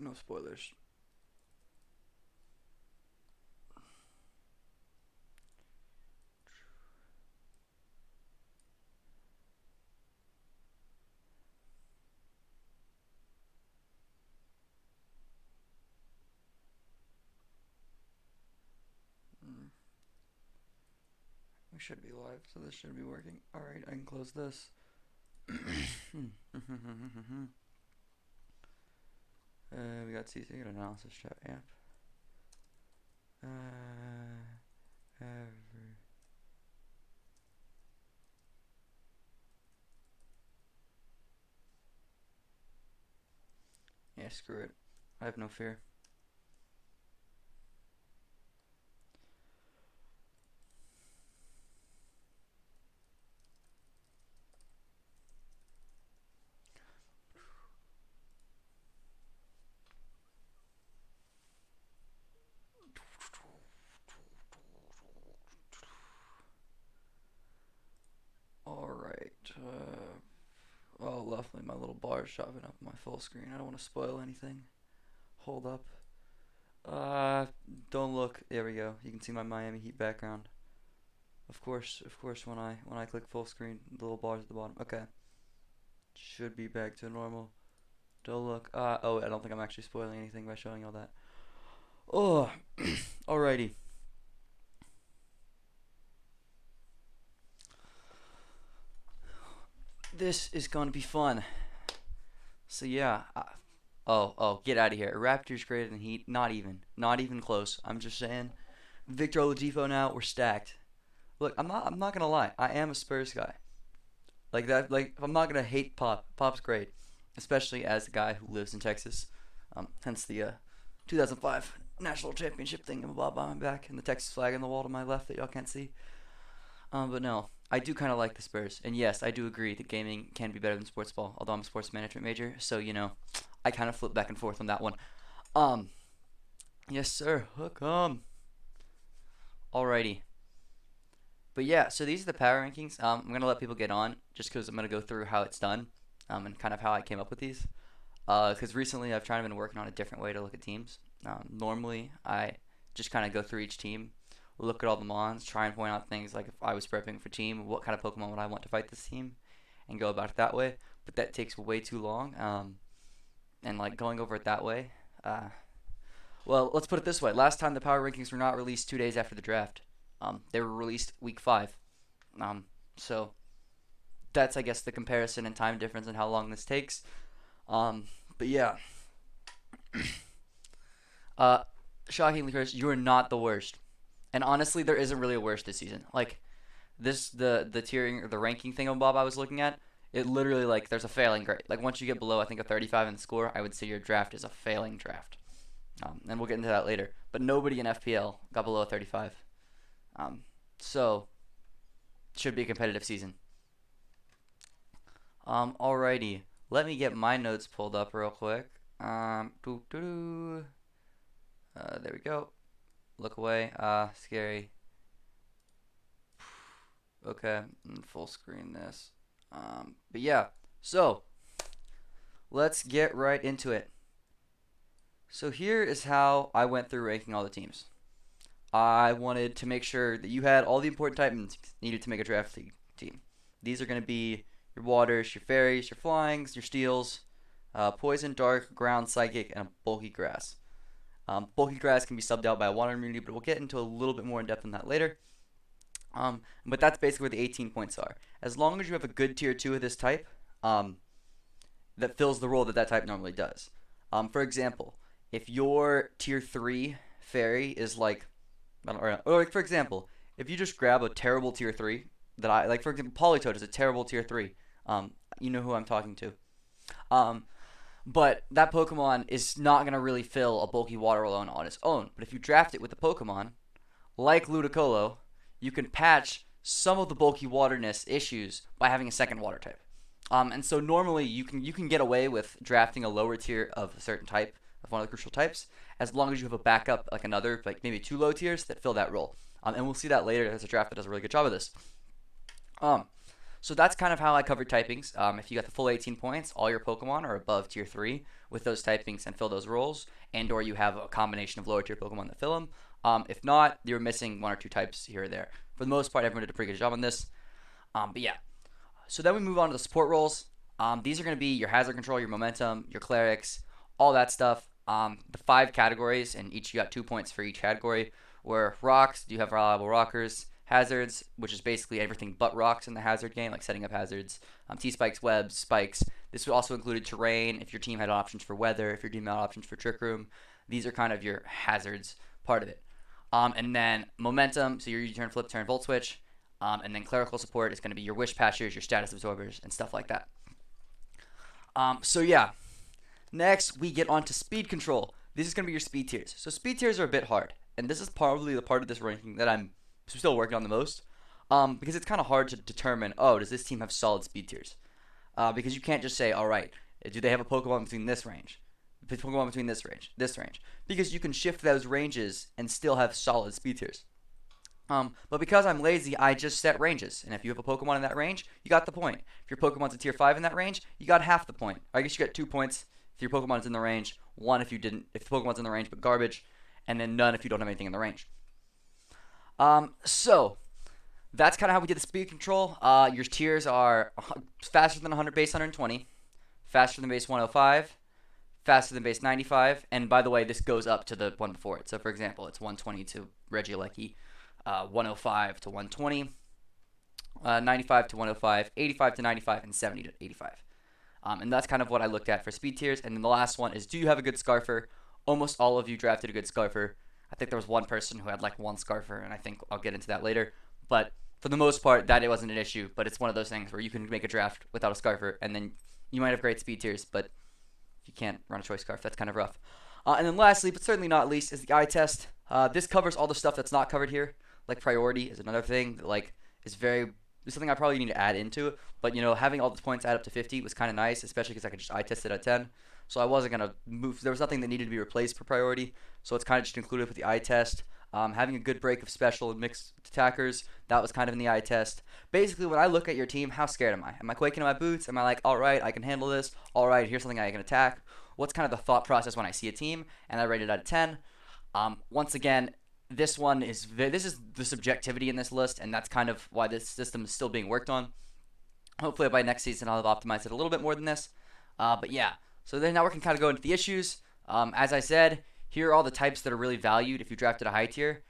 No spoilers. Mm. We should be live, so this should be working. Alright, I can close this. We got CC, got analysis chat app. Ever. Yeah, screw it. I have no fear. Alright. Oh, lovely. My little bar is shoving up my full screen. I don't want to spoil anything. Hold up. Uh, don't look. There we go. You can see my Miami Heat background. Of course, when I click full screen, the little bars at the bottom. Okay, should be back to normal. Don't look. Oh, I don't think I'm actually spoiling anything by showing all that. Oh, alrighty. This is going to be fun. So yeah. Oh, get out of here. Raptors greater than Heat. Not even close. I'm just saying. Victor Oladipo now. We're stacked. Look, I'm not gonna lie. I am a Spurs guy. Like that. Like I'm not gonna hate Pop. Pop's great, especially as a guy who lives in Texas. Hence the 2005 national championship thing and blah blah on my back and the Texas flag on the wall to my left that y'all can't see. But no, I do kind of like the Spurs, and yes, I do agree that gaming can be better than sports ball. Although I'm a sports management major, so I kind of flip back and forth on that one. Um, yes sir, hook 'em. Alrighty. But yeah, so these are the power rankings. I'm gonna let people get on just because I'm gonna go through how it's done, and kind of how I came up with these. Because recently I've kind of been working on a different way to look at teams. Normally I just kind of go through each team, look at all the mons, try and point out things like if I was prepping for team, what kind of Pokemon would I want to fight this team, and go about it that way. But that takes way too long. And like going over it that way. Well, let's put it this way. Last time the power rankings were not released 2 days after the draft. They were released week 5. So that's I guess the comparison and time difference and how long this takes. But yeah, uh, shockingly, Chris, you are not the worst. And honestly, there isn't really a worst this season. Like this, the tiering or the ranking thing on Bob I was looking at, it literally like there's a failing grade. Like once you get below I think a 35 in the score, I would say your draft is a failing draft. And we'll get into that later. But nobody in FPL got below a 35. Um, so should be a competitive season. Alrighty. Let me get my notes pulled up real quick. There we go. Look away. Scary. Okay, full screen this. But yeah, so let's get right into it. So here is how I went through ranking all the teams. I wanted to make sure that you had all the important types needed to make a draft league team. These are going to be your waters, your fairies, your flyings, your steels, poison, dark, ground, psychic, and a bulky grass. Bulky grass can be subbed out by a water immunity, but we'll get into a little bit more in depth on that later. But that's basically where the 18 points are. As long as you have a good tier 2 of this type, that fills the role that that type normally does. For example, if your tier 3 fairy is like, or like for example, if you just grab a terrible tier 3 that I like, for example, Politoed is a terrible tier 3. You know who I'm talking to. Um, but that Pokemon is not going to really fill a bulky water alone on its own. But if you draft it with a Pokemon like Ludicolo, you can patch some of the bulky waterness issues by having a second water type. And so normally you can get away with drafting a lower tier of a certain type of one of the crucial types as long as you have a backup like another like maybe 2 low tiers that fill that role. And we'll see that later. There's a draft that does a really good job of this. Um, So that's kind of how I covered typings. If you got the full 18 points, all your Pokemon are above tier 3 with those typings and fill those roles, and or you have a combination of lower tier Pokemon that fill them. If not, you're missing one or two types here or there. For the most part, everyone did a pretty good job on this. But yeah, so then we move on to the support roles. These are going to be your hazard control, your momentum, your clerics, all that stuff. The 5 categories, and each you got 2 points for each category. Where rocks, do you have reliable rockers? Hazards, which is basically everything but rocks in the hazard game, like setting up hazards. T-spikes, webs, spikes. This would also include terrain, if your team had options for weather, if your team had options for trick room. These are kind of your hazards part of it. And then momentum, so your U-turn, flip turn, volt switch. And then clerical support is going to be your wish patchers, your status absorbers, and stuff like that. So yeah, next we get on to speed control. This is going to be your speed tiers. So speed tiers are a bit hard, and this is probably the part of this ranking that I'm still working on the most, because it's kind of hard to determine, oh, does this team have solid speed tiers? Because you can't just say, all right, do they have a Pokemon between this range? Pokemon between this range. Because you can shift those ranges and still have solid speed tiers. But because I'm lazy, I just set ranges. And if you have a Pokemon in that range, you got the point. If your Pokemon's a tier 5 in that range, you got half the point. I guess you got 2 points if your Pokemon's in the range, 1 if you didn't, if the Pokemon's in the range but garbage, and then none if you don't have anything in the range. So that's kind of how we did the speed control. Your tiers are faster than 100 base 120, faster than base 105, faster than base 95, and by the way, this goes up to the one before it. So for example, it's 120 to Regieleki, 105 to 120, 95 to 105, 85 to 95, and 70 to 85. And that's kind of what I looked at for speed tiers. And then the last one is, do you have a good Scarfer? Almost all of you drafted a good Scarfer. I think there was one person who had like one Scarfer, and I think I'll get into that later. But for the most part, that it wasn't an issue. But it's one of those things where you can make a draft without a Scarfer, and then you might have great speed tiers, but you can't run a choice scarf. That's kind of rough. And then lastly, but certainly not least, is the eye test. This covers all the stuff that's not covered here. Like priority is another thing that like is something I probably need to add into it. But having all the points add up to 50 was kind of nice, especially because I could just eye test it at 10. So I wasn't gonna move. There was nothing that needed to be replaced for priority. So it's kind of just included with the eye test. Having a good break of special and mixed attackers, that was kind of in the eye test. Basically, when I look at your team, how scared am I? Am I quaking in my boots? Am I like, all right, I can handle this? All right, here's something I can attack. What's kind of the thought process when I see a team? And I rate it out of 10. Once again, this is the subjectivity in this list, and that's kind of why this system is still being worked on. Hopefully by next season I'll have optimized it a little bit more than this. But yeah, so then now we can kind of go into the issues. As I said, here are all the types that are really valued if you drafted a high tier.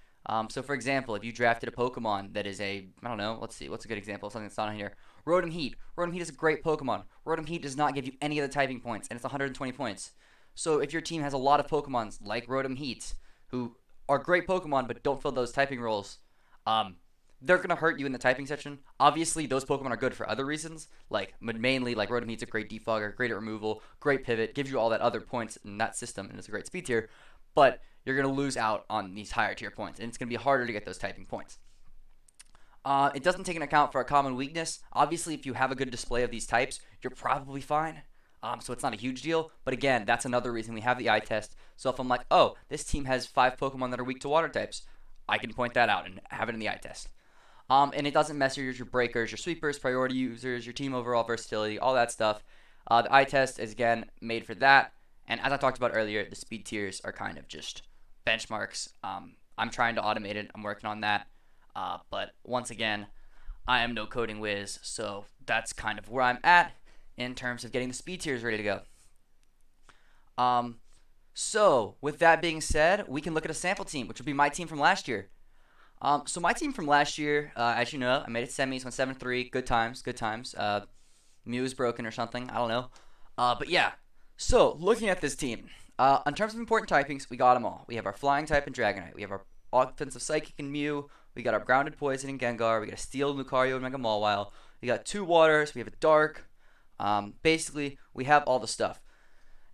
So for example, if you drafted a Pokemon that is I don't know, let's see, what's a good example of something that's not on here? Rotom Heat. Rotom Heat is a great Pokemon. Rotom Heat does not give you any of the typing points, and it's 120 points. So if your team has a lot of Pokemons like Rotom Heat, who are great Pokemon but don't fill those typing roles, they're going to hurt you in the typing section. Obviously, those Pokemon are good for other reasons, like mainly like Rotom Heat's a great defogger, great at removal, great pivot, gives you all that other points in that system, and it's a great speed tier, but you're going to lose out on these higher tier points, and it's going to be harder to get those typing points. It doesn't take into account for a common weakness. Obviously, if you have a good display of these types, you're probably fine. So it's not a huge deal. But again, that's another reason we have the eye test. So if I'm like, oh, this team has 5 Pokemon that are weak to water types, I can point that out and have it in the eye test. And it doesn't mess with your breakers, your sweepers, priority users, your team overall versatility, all that stuff. The eye test is, again, made for that. And as I talked about earlier, the speed tiers are kind of just benchmarks. I'm trying to automate it. I'm working on that. But once again, I am no coding whiz, so that's kind of where I'm at in terms of getting the speed tiers ready to go. So with that being said, we can look at a sample team, which would be my team from last year. So my team from last year, as you know, I made it semis, went 7-3, good times. Mew is broken or something, I don't know. But yeah, so looking at this team, in terms of important typings, we got them all. We have our flying type and Dragonite. We have our offensive psychic and Mew. We got our grounded poison and Gengar. We got a steel Lucario and Mega Mawile. We got 2 waters. We have a dark. Basically, we have all the stuff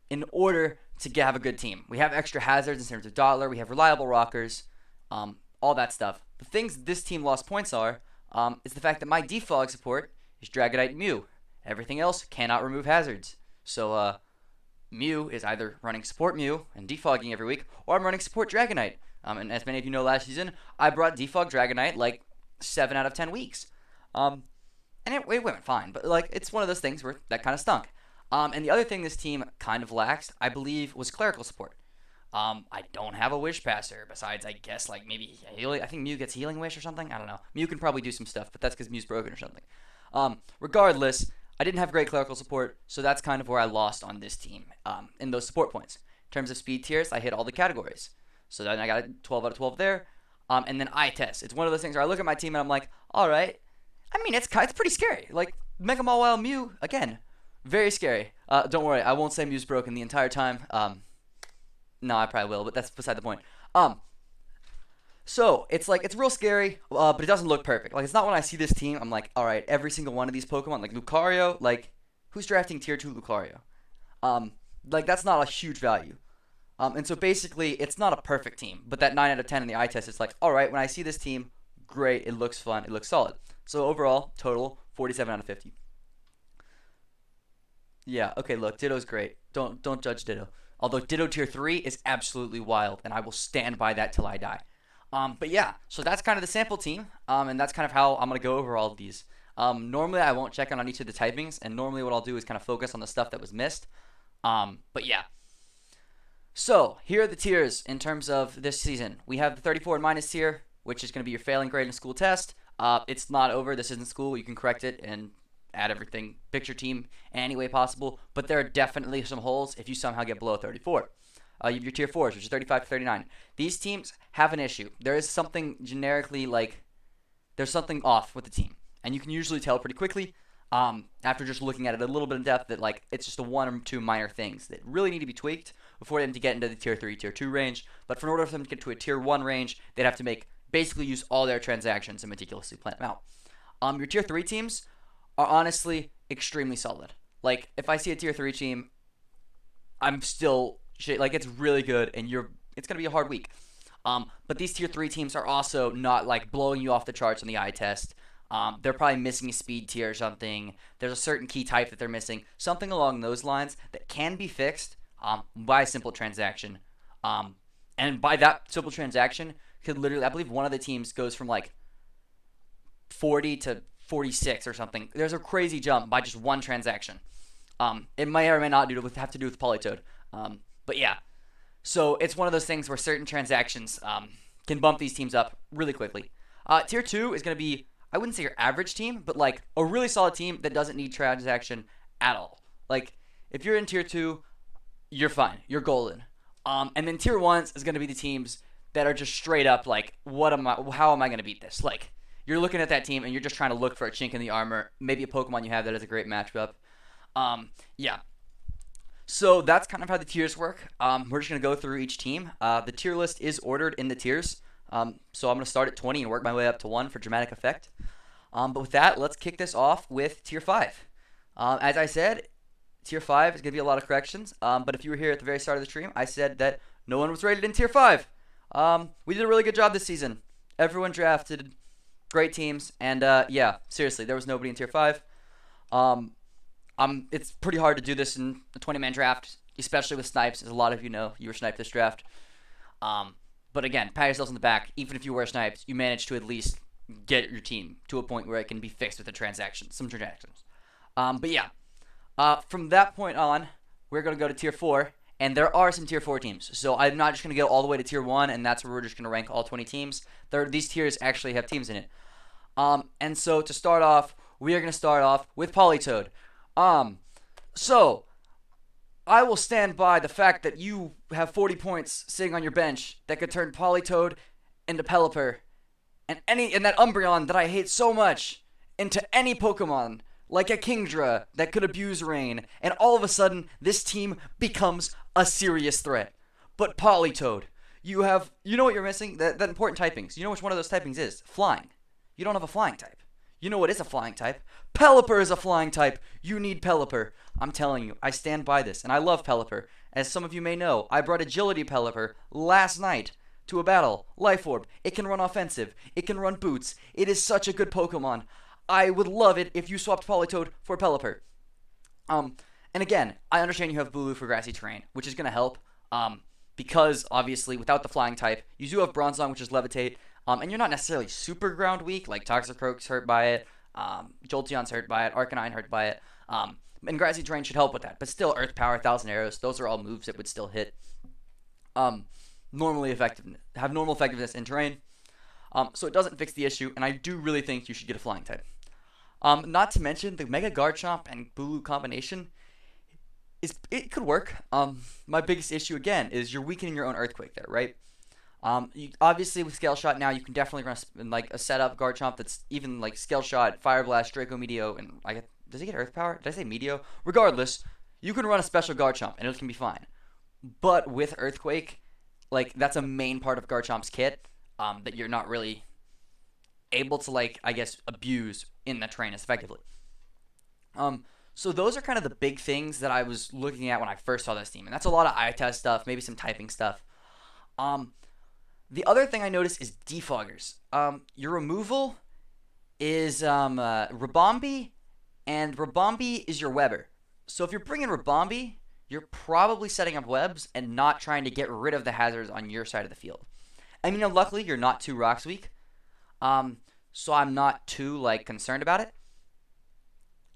in order to have a good team. We have extra hazards in terms of Dottler. We have reliable rockers. All that stuff. The things this team lost points are is the fact that my defog support is Dragonite and Mew. Everything else cannot remove hazards. So Mew is either running support Mew and defogging every week, or I'm running support Dragonite. And as many of you know, last season I brought defog Dragonite like 7 out of 10 weeks. And and it went fine. But like, it's one of those things where that kind of stunk. And the other thing this team kind of lacked, I believe, was clerical support. I don't have a wish passer besides, I guess, like maybe healing. I think Mew gets healing wish or something. I don't know. Mew can probably do some stuff, but that's because Mew's broken or something. Regardless, I didn't have great clerical support, so that's kind of where I lost on this team in those support points. In terms of speed tiers, I hit all the categories. So then I got a 12 out of 12 there. And then eye test. It's one of those things where I look at my team and I'm like, all right. I mean, it's pretty scary. Like, Mega Mall Wild Mew, again, very scary. Don't worry, I won't say Mew's broken the entire time. No, I probably will, but that's beside the point. So it's like, it's real scary, but it doesn't look perfect. Like, it's not when I see this team, I'm like, all right, every single one of these Pokemon, like Lucario, like, who's drafting tier 2 Lucario? Like, that's not a huge value. And so basically, it's not a perfect team, but that 9 out of 10 in the eye test is like, all right, when I see this team, great, it looks fun, it looks solid. So overall, total, 47 out of 50. Yeah, okay, look, Ditto's great. Don't judge Ditto. Although Ditto tier 3 is absolutely wild, and I will stand by that till I die. But yeah, so that's kind of the sample team, and that's kind of how I'm going to go over all of these. Normally, I won't check on each of the typings, and normally what I'll do is kind of focus on the stuff that was missed. But yeah. So, here are the tiers in terms of this season. We have the 34 and minus tier, which is going to be your failing grade in school test. It's not over. This isn't school. You can correct it and add everything, pick your team any way possible. But there are definitely some holes if you somehow get below 34. You have your tier 4s, which is 35 to 39. These teams have an issue. There is something generically, like, there's something off with the team. And you can usually tell pretty quickly after just looking at it a little bit in depth that, like, it's just a one or two minor things that really need to be tweaked before them to get into the tier 3, tier 2 range. But in order for them to get to a tier 1 range, they'd have to basically use all their transactions and meticulously plan them out. Your tier 3 teams are honestly extremely solid. Like, if I see a tier 3 team, I'm still like, it's really good, and it's gonna be a hard week. But these tier 3 teams are also not like blowing you off the charts on the eye test. They're probably missing a speed tier or something. There's a certain key type that they're missing, something along those lines that can be fixed by a simple transaction. And by that simple transaction, could literally, I believe one of the teams goes from like 40 to 46 or something. There's a crazy jump by just one transaction. It may or may not have to do with Polytoad. But yeah, so it's one of those things where certain transactions can bump these teams up really quickly. Tier 2 is going to be, I wouldn't say your average team, but like a really solid team that doesn't need transaction at all. Like, if you're in tier 2, you're fine. You're golden. And then tier 1s is going to be the teams that are just straight up like, how am I going to beat this? Like, you're looking at that team and you're just trying to look for a chink in the armor, maybe a Pokemon you have that is a great matchup. Yeah. So that's kind of how the tiers work. We're just going to go through each team. The tier list is ordered in the tiers. So I'm going to start at 20 and work my way up to 1 for dramatic effect. But with that, let's kick this off with tier 5. As I said, tier 5 is going to be a lot of corrections. But if you were here at the very start of the stream, I said that no one was rated in tier 5. We did a really good job this season. Everyone drafted great teams. And yeah, seriously, there was nobody in tier 5. It's pretty hard to do this in a 20-man draft, especially with snipes, as a lot of you know. You were sniped this draft. But again, pat yourselves on the back. Even if you were sniped, you managed to at least get your team to a point where it can be fixed with some transactions. But yeah, from that point on, we're going to go to tier 4, and there are some tier 4 teams. So I'm not just going to go all the way to tier 1, and that's where we're just going to rank all 20 teams. These tiers actually have teams in it. And so to start off, we are going to start off with Polytoad. So I will stand by the fact that you have 40 points sitting on your bench that could turn Polytoad into Pelipper and that Umbreon that I hate so much into any Pokemon like a Kingdra that could abuse Rain, and all of a sudden this team becomes a serious threat. But Polytoad, you know what you're missing? That important typings. You know which one of those typings is? Flying. You don't have a flying type. You know what is a flying type? Pelipper is a flying type. You need Pelipper. I'm telling you, I stand by this, and I love Pelipper. As some of you may know, I brought Agility Pelipper last night to a battle. Life Orb. It can run offensive. It can run boots. It is such a good Pokemon. I would love it if you swapped Polytoad for Pelipper. And again, I understand you have Bulu for grassy terrain, which is going to help. Because, obviously, without the flying type, you do have Bronzong, which is Levitate. And you're not necessarily super ground weak, like Toxicroak's hurt by it. Jolteon's hurt by it. Arcanine hurt by it. And Grassy Terrain should help with that. But still, Earth Power, Thousand Arrows, those are all moves that would still hit. Um, normally effective, have normal effectiveness in terrain. So it doesn't fix the issue, and I do really think you should get a flying type. Not to mention the Mega Garchomp and Bulu combination it could work. My biggest issue again is you're weakening your own Earthquake there, right? Obviously with Scale Shot now you can definitely run like a setup Garchomp that's even like Scale Shot, Fire Blast, Draco Meteor, and does he get Earth Power? Did I say Meteor? Regardless, you can run a special Garchomp and it can be fine. But with Earthquake, like that's a main part of Garchomp's kit that you're not really able to like I guess abuse in the terrain as effectively. So those are kind of the big things that I was looking at when I first saw this team, and that's a lot of eye test stuff, maybe some typing stuff. Um, the other thing I noticed is defoggers. Your removal is Rabombi, and Rabombi is your Weber. So if you're bringing Rabombi, you're probably setting up webs and not trying to get rid of the hazards on your side of the field. I mean, luckily you're not too rocks weak, so I'm not too like concerned about it.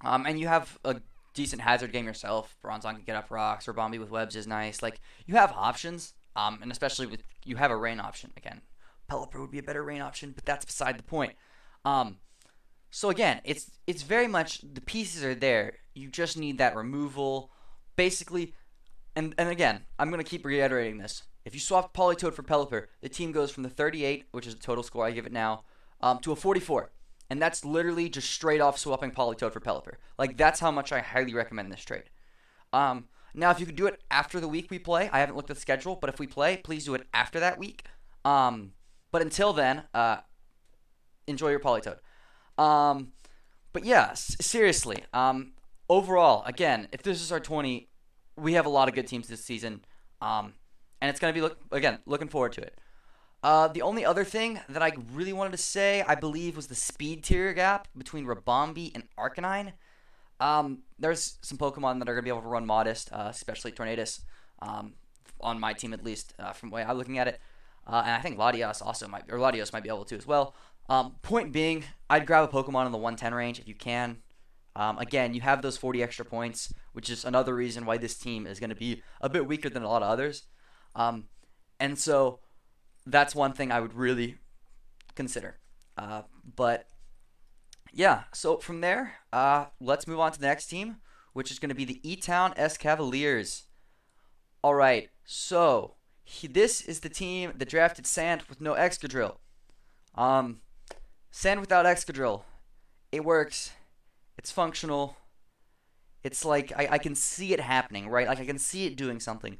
And you have a decent hazard game yourself. Bronzong can get up rocks. Rabombi with webs is nice. Like you have options, and especially with you have a rain option again. Pelipper would be a better rain option, but that's beside the point. So again, it's very much the pieces are there. You just need that removal, basically. And again, I'm gonna keep reiterating this. If you swap Politoed for Pelipper, the team goes from the 38, which is the total score I give it now, to a 44. And that's literally just straight off swapping Politoed for Pelipper. Like, that's how much I highly recommend this trade. Now, if you could do it after the week we play, I haven't looked at the schedule, but if we play, please do it after that week. But until then, enjoy your Politoed. But yeah, seriously. Overall, again, if this is our 20, we have a lot of good teams this season. And it's going to be, looking forward to it. The only other thing that I really wanted to say, I believe, was the speed tier gap between Rabombi and Arcanine. There's some Pokemon that are going to be able to run Modest, especially Tornadus, on my team at least, from the way I'm looking at it. And I think Latios might be able to as well. Point being, I'd grab a Pokemon in the 110 range if you can. Again, you have those 40 extra points, which is another reason why this team is going to be a bit weaker than a lot of others. And so that's one thing I would really consider. But yeah, so from there, let's move on to the next team, which is going to be the E-Town S Cavaliers. All right, so this is the team that drafted Sand with no Excadrill. Sand without Excadrill. It works. It's functional. It's like I can see it happening, right? Like I can see it doing something.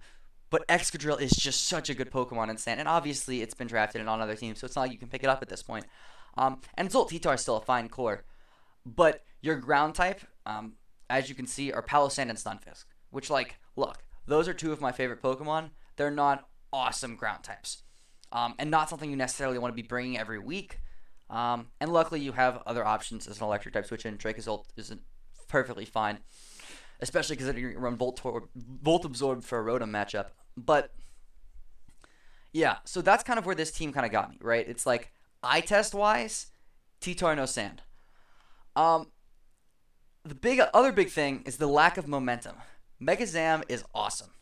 But Excadrill is just such a good Pokemon in Sand. And obviously, it's been drafted and on other teams, so it's not like you can pick it up at this point. And Zolt Titar is still a fine core. But your ground type, as you can see, are Palossand and Stunfisk. Which, like, look, those are two of my favorite Pokemon. They're not awesome ground types. And not something you necessarily want to be bringing every week. And luckily, you have other options as an electric type switch in. Dracozolt isn't perfectly fine. Especially because you run Volt Absorb for a Rotom matchup. But yeah, so that's kind of where this team kind of got me, right? It's like eye test wise, Titar no Sand. The other big thing is the lack of momentum. Megazam is awesome,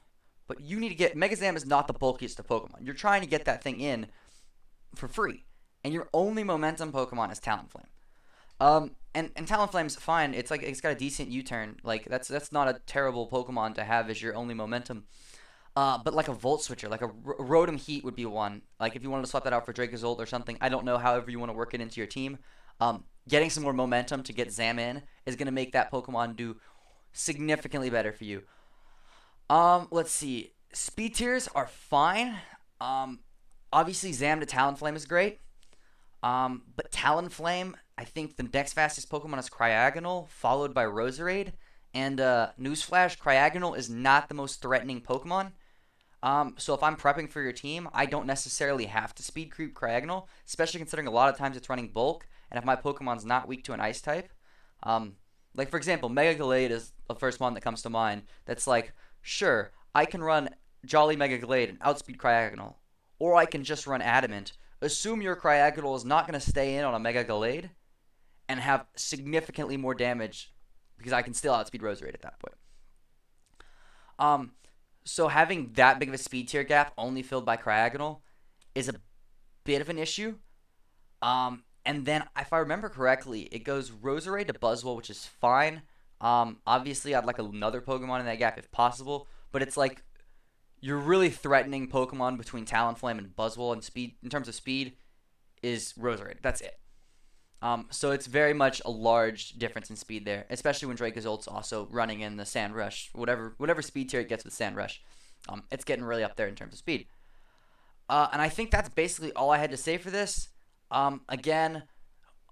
but you need to get Megazam is not the bulkiest of Pokemon. You're trying to get that thing in for free, and your only momentum Pokemon is Talonflame. And Talonflame's fine. It's like it's got a decent U-turn. Like that's not a terrible Pokemon to have as your only momentum. But like a Volt Switcher, like a Rotom Heat would be one. Like if you wanted to swap that out for Dracozolt or something, I don't know. However you want to work it into your team, getting some more momentum to get Zam in is going to make that Pokemon do significantly better for you. Let's see. Speed tiers are fine. Obviously Zam to Talonflame is great. But Talonflame, I think the next fastest Pokemon is Cryogonal, followed by Roserade. And newsflash, Cryogonal is not the most threatening Pokemon. So if I'm prepping for your team, I don't necessarily have to speed creep Cryogonal, especially considering a lot of times it's running bulk, and if my Pokemon's not weak to an ice type. Like for example, Mega Gallade is the first one that comes to mind. That's like, sure, I can run Jolly Mega Gallade and outspeed Cryogonal, or I can just run Adamant. Assume your Cryogonal is not going to stay in on a Mega Gallade, and have significantly more damage because I can still outspeed Roserade at that point. Um, so having that big of a speed tier gap only filled by Cryogonal is a bit of an issue. And then if I remember correctly, it goes Roserade to Buzzwole, which is fine. Obviously I'd like another Pokemon in that gap if possible, but it's like you're really threatening Pokemon between Talonflame and Buzzwole, and speed in terms of speed is Roserade. That's it. So it's very much a large difference in speed there, especially when Dracozold's also running in the Sand Rush, whatever speed tier it gets with Sand Rush. It's getting really up there in terms of speed. And I think that's basically all I had to say for this. Again,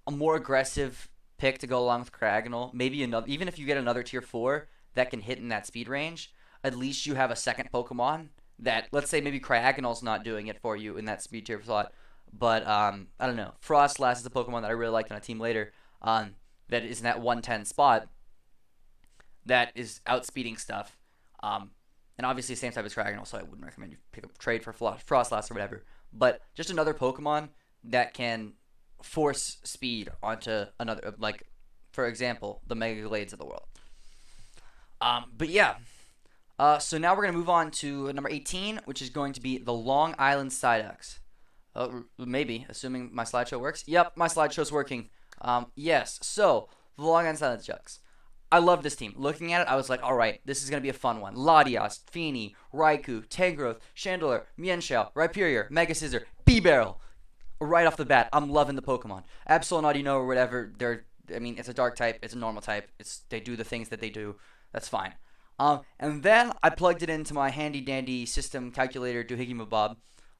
a more aggressive pick to go along with Cryogonal. Maybe another, even if you get another tier 4 that can hit in that speed range, at least you have a second Pokemon that, let's say maybe Cryogonal's not doing it for you in that speed tier slot. But I don't know. Frostlass is a Pokemon that I really liked on a team later. That is in that 110 spot. That is outspeeding stuff. And obviously same type as Cryogonal, so I wouldn't recommend you pick up trade for Frostlass or whatever. But just another Pokemon that can force speed onto another, like for example, the Mega Glades of the world. But yeah. So now we're gonna move on to number 18, which is going to be the Long Island Psyducks. Maybe, assuming my slideshow works. Yep, my slideshow's working. Yes, so, the Long Island Psyducks. I love this team. Looking at it, I was like, alright, this is going to be a fun one. Latias, Feeny, Raikou, Tangrowth, Chandelure, Mienshao, Rhyperior, Mega Scizor, B-Barrel. Right off the bat, I'm loving the Pokemon. Absol and Audino or whatever, it's a dark type, it's a normal type, they do the things that they do, that's fine. And then I plugged it into my handy dandy system calculator, Doohickey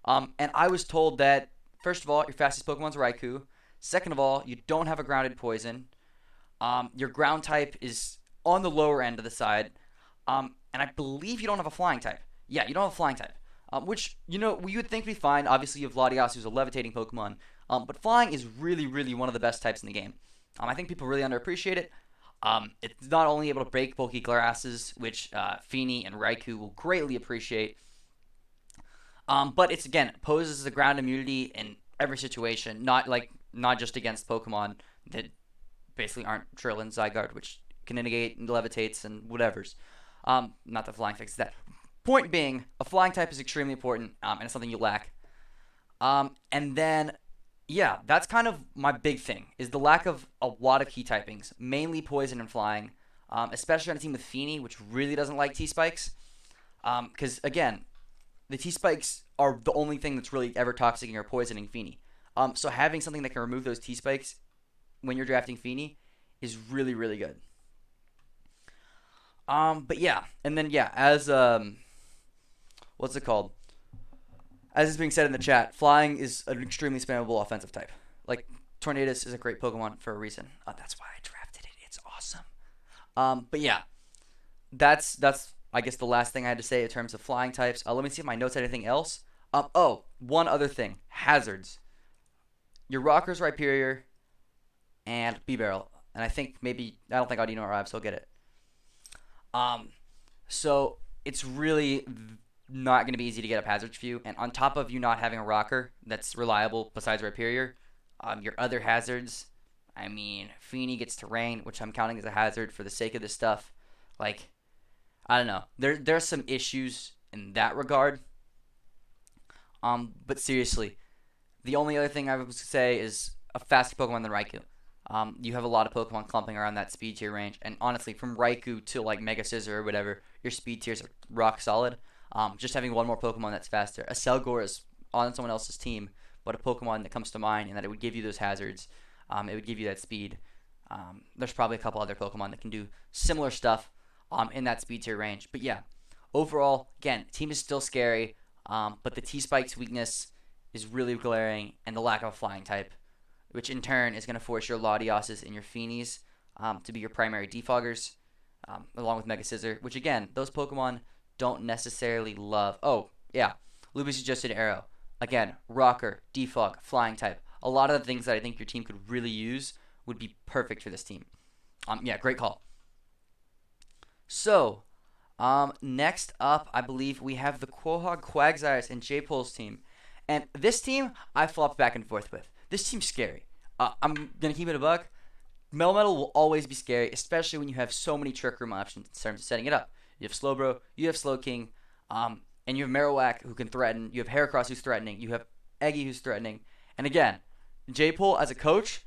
and I was told that, first of all, your fastest Pokemon's Raikou. Second of all, you don't have a grounded poison. Your ground type is on the lower end of the side. And I believe you don't have a flying type. Yeah, you don't have a flying type. Which, you would think would be fine. Obviously, you have Latias, who's a levitating Pokemon. But flying is really, really one of the best types in the game. I think people really underappreciate it. It's not only able to break bulky grasses, which Feeny and Raikou will greatly appreciate. But it's, again, poses a ground immunity in every situation, not just against Pokemon that basically aren't Trill and Zygarde, which can negate and levitates and whatevers. Not that flying fixes that. Point being, a flying type is extremely important, and it's something you lack. And then, yeah, that's kind of my big thing, is the lack of a lot of key typings, mainly poison and flying, especially on a team with Feeny, which really doesn't like T-Spikes. Because, again, the T-Spikes are the only thing that's really ever toxicing or poisoning Feeny. So having something that can remove those T-Spikes when you're drafting Feeny is really, really good. But yeah, and then yeah, as what's it called? As is being said in the chat, flying is an extremely spammable offensive type. Like Tornadus is a great Pokemon for a reason. That's why I drafted it. It's awesome. But yeah, that's I guess the last thing I had to say in terms of flying types. Let me see if my notes had anything else. One other thing. Hazards. Your Rockers, Rhyperior, and B-Barrel. And I think I don't think Audino or Absol will get it. So it's really not going to be easy to get up hazards for you. And on top of you not having a rocker that's reliable besides Rhyperior, your other hazards, Feeny gets Terrain, which I'm counting as a hazard for the sake of this stuff. Like, I don't know. There's some issues in that regard. But seriously, the only other thing I would say is a faster Pokemon than Raikou. You have a lot of Pokemon clumping around that speed tier range, and honestly, from Raikou to like Mega Scizor or whatever, your speed tiers are rock solid. Just having one more Pokemon that's faster. A Selgor is on someone else's team, but a Pokemon that comes to mind and that it would give you those hazards. It would give you that speed. There's probably a couple other Pokemon that can do similar stuff in that speed tier range. But yeah, overall, again, team is still scary, but the T-Spike's weakness is really glaring, and the lack of a flying type, which in turn is going to force your Latiases and your Feenys to be your primary defoggers, along with Mega Scizor, which again, those Pokemon don't necessarily love. Oh, yeah, Lupus suggested Arrow. Again, Rocker, Defog, Flying type. A lot of the things that I think your team could really use would be perfect for this team. Yeah, great call. So, next up, I believe we have the Quahog Quagsires and J-Pole's team. And this team, I flopped back and forth with. This team's scary. I'm going to keep it a buck. Melmetal will always be scary, especially when you have so many Trick Room options in terms of setting it up. You have Slowbro, you have Slowking, and you have Marowak who can threaten. You have Heracross who's threatening. You have Eggy who's threatening. And again, J-Pole as a coach,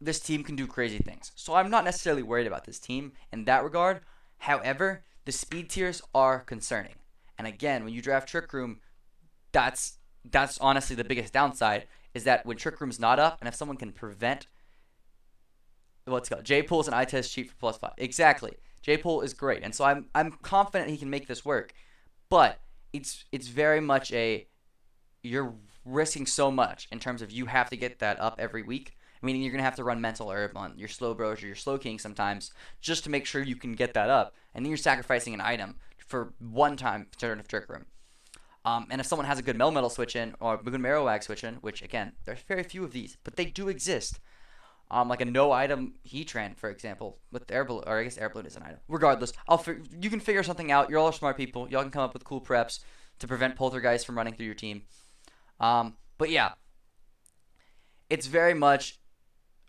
this team can do crazy things. So I'm not necessarily worried about this team in that regard. However, the speed tiers are concerning. And again, when you draft Trick Room, that's that's honestly the biggest downside is that when Trick Room's not up, and if someone can prevent let's go. J Pool's an eye test cheat for +5. Exactly. J Pool is great, and so I'm confident he can make this work. But it's very much a you're risking so much in terms of you have to get that up every week. Meaning you're gonna have to run mental herb on your slow bros or your slow king sometimes just to make sure you can get that up, and then you're sacrificing an item for one time turn of Trick Room. And if someone has a good Melmetal switch in or a good Marowak switch in, which again there's very few of these, but they do exist. Like a no item Heatran, for example, with air balloon, or I guess air balloon is an item. Regardless, you can figure something out. You're all smart people. Y'all can come up with cool preps to prevent poltergeist from running through your team. But yeah, it's very much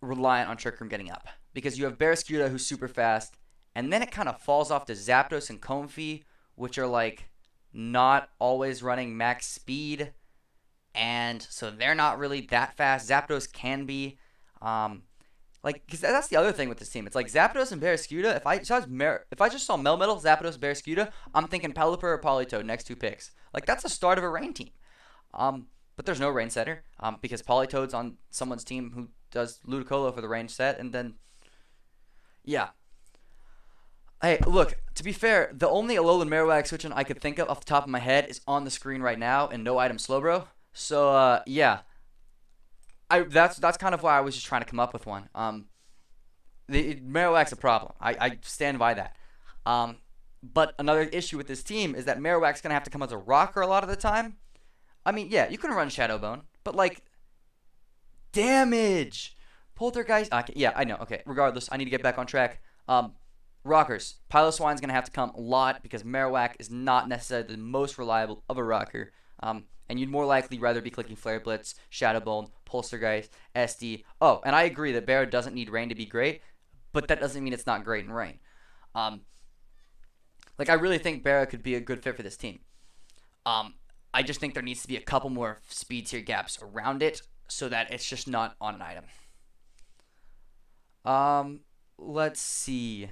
reliant on Trick Room getting up because you have Barraskewda who's super fast, and then it kind of falls off to Zapdos and Comfey, which are like not always running max speed, and so they're not really that fast. Zapdos can be. Because that's the other thing with this team. It's like Zapdos and Barraskewda. If I just saw Melmetal, Zapdos, Barraskewda, I'm thinking Pelipper or Politoed next two picks. Like that's the start of a rain team. But there's no rain setter. Because Politoed's on someone's team who does Ludicolo for the range set, and then yeah. Hey, look. To be fair, the only Alolan Marowak switch I could think of off the top of my head is on the screen right now, and no item Slowbro. So yeah. That's kind of why I was just trying to come up with one. The Marowak's a problem. I stand by that. But another issue with this team is that Marowak's gonna have to come as a rocker a lot of the time. I mean, yeah, you can run Shadow Bone, but like damage, Poltergeist. Okay, yeah, I know. Okay, regardless, I need to get back on track. Rockers. Piloswine's gonna have to come a lot because Marowak is not necessarily the most reliable of a rocker. And you'd more likely rather be clicking Flare Blitz, Shadow Bone, Poltergeist, SD. Oh, and I agree that Barrow doesn't need Rain to be great, but that doesn't mean it's not great in Rain. I really think Barrow could be a good fit for this team. I just think there needs to be a couple more speed tier gaps around it so that it's just not on an item. Let's see.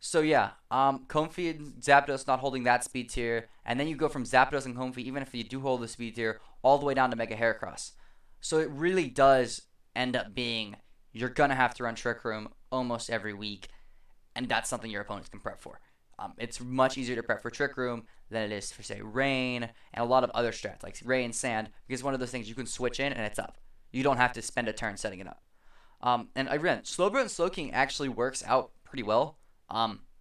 So yeah, Comfey and Zapdos not holding that speed tier, and then you go from Zapdos and Comfey, even if you do hold the speed tier, all the way down to Mega Heracross. So it really does end up being you're gonna have to run Trick Room almost every week, and that's something your opponents can prep for. It's much easier to prep for Trick Room than it is for say Rain and a lot of other strats like Rain, Sand, because one of those things you can switch in and it's up. You don't have to spend a turn setting it up. And I ran Slowbro and Slowking actually works out pretty well.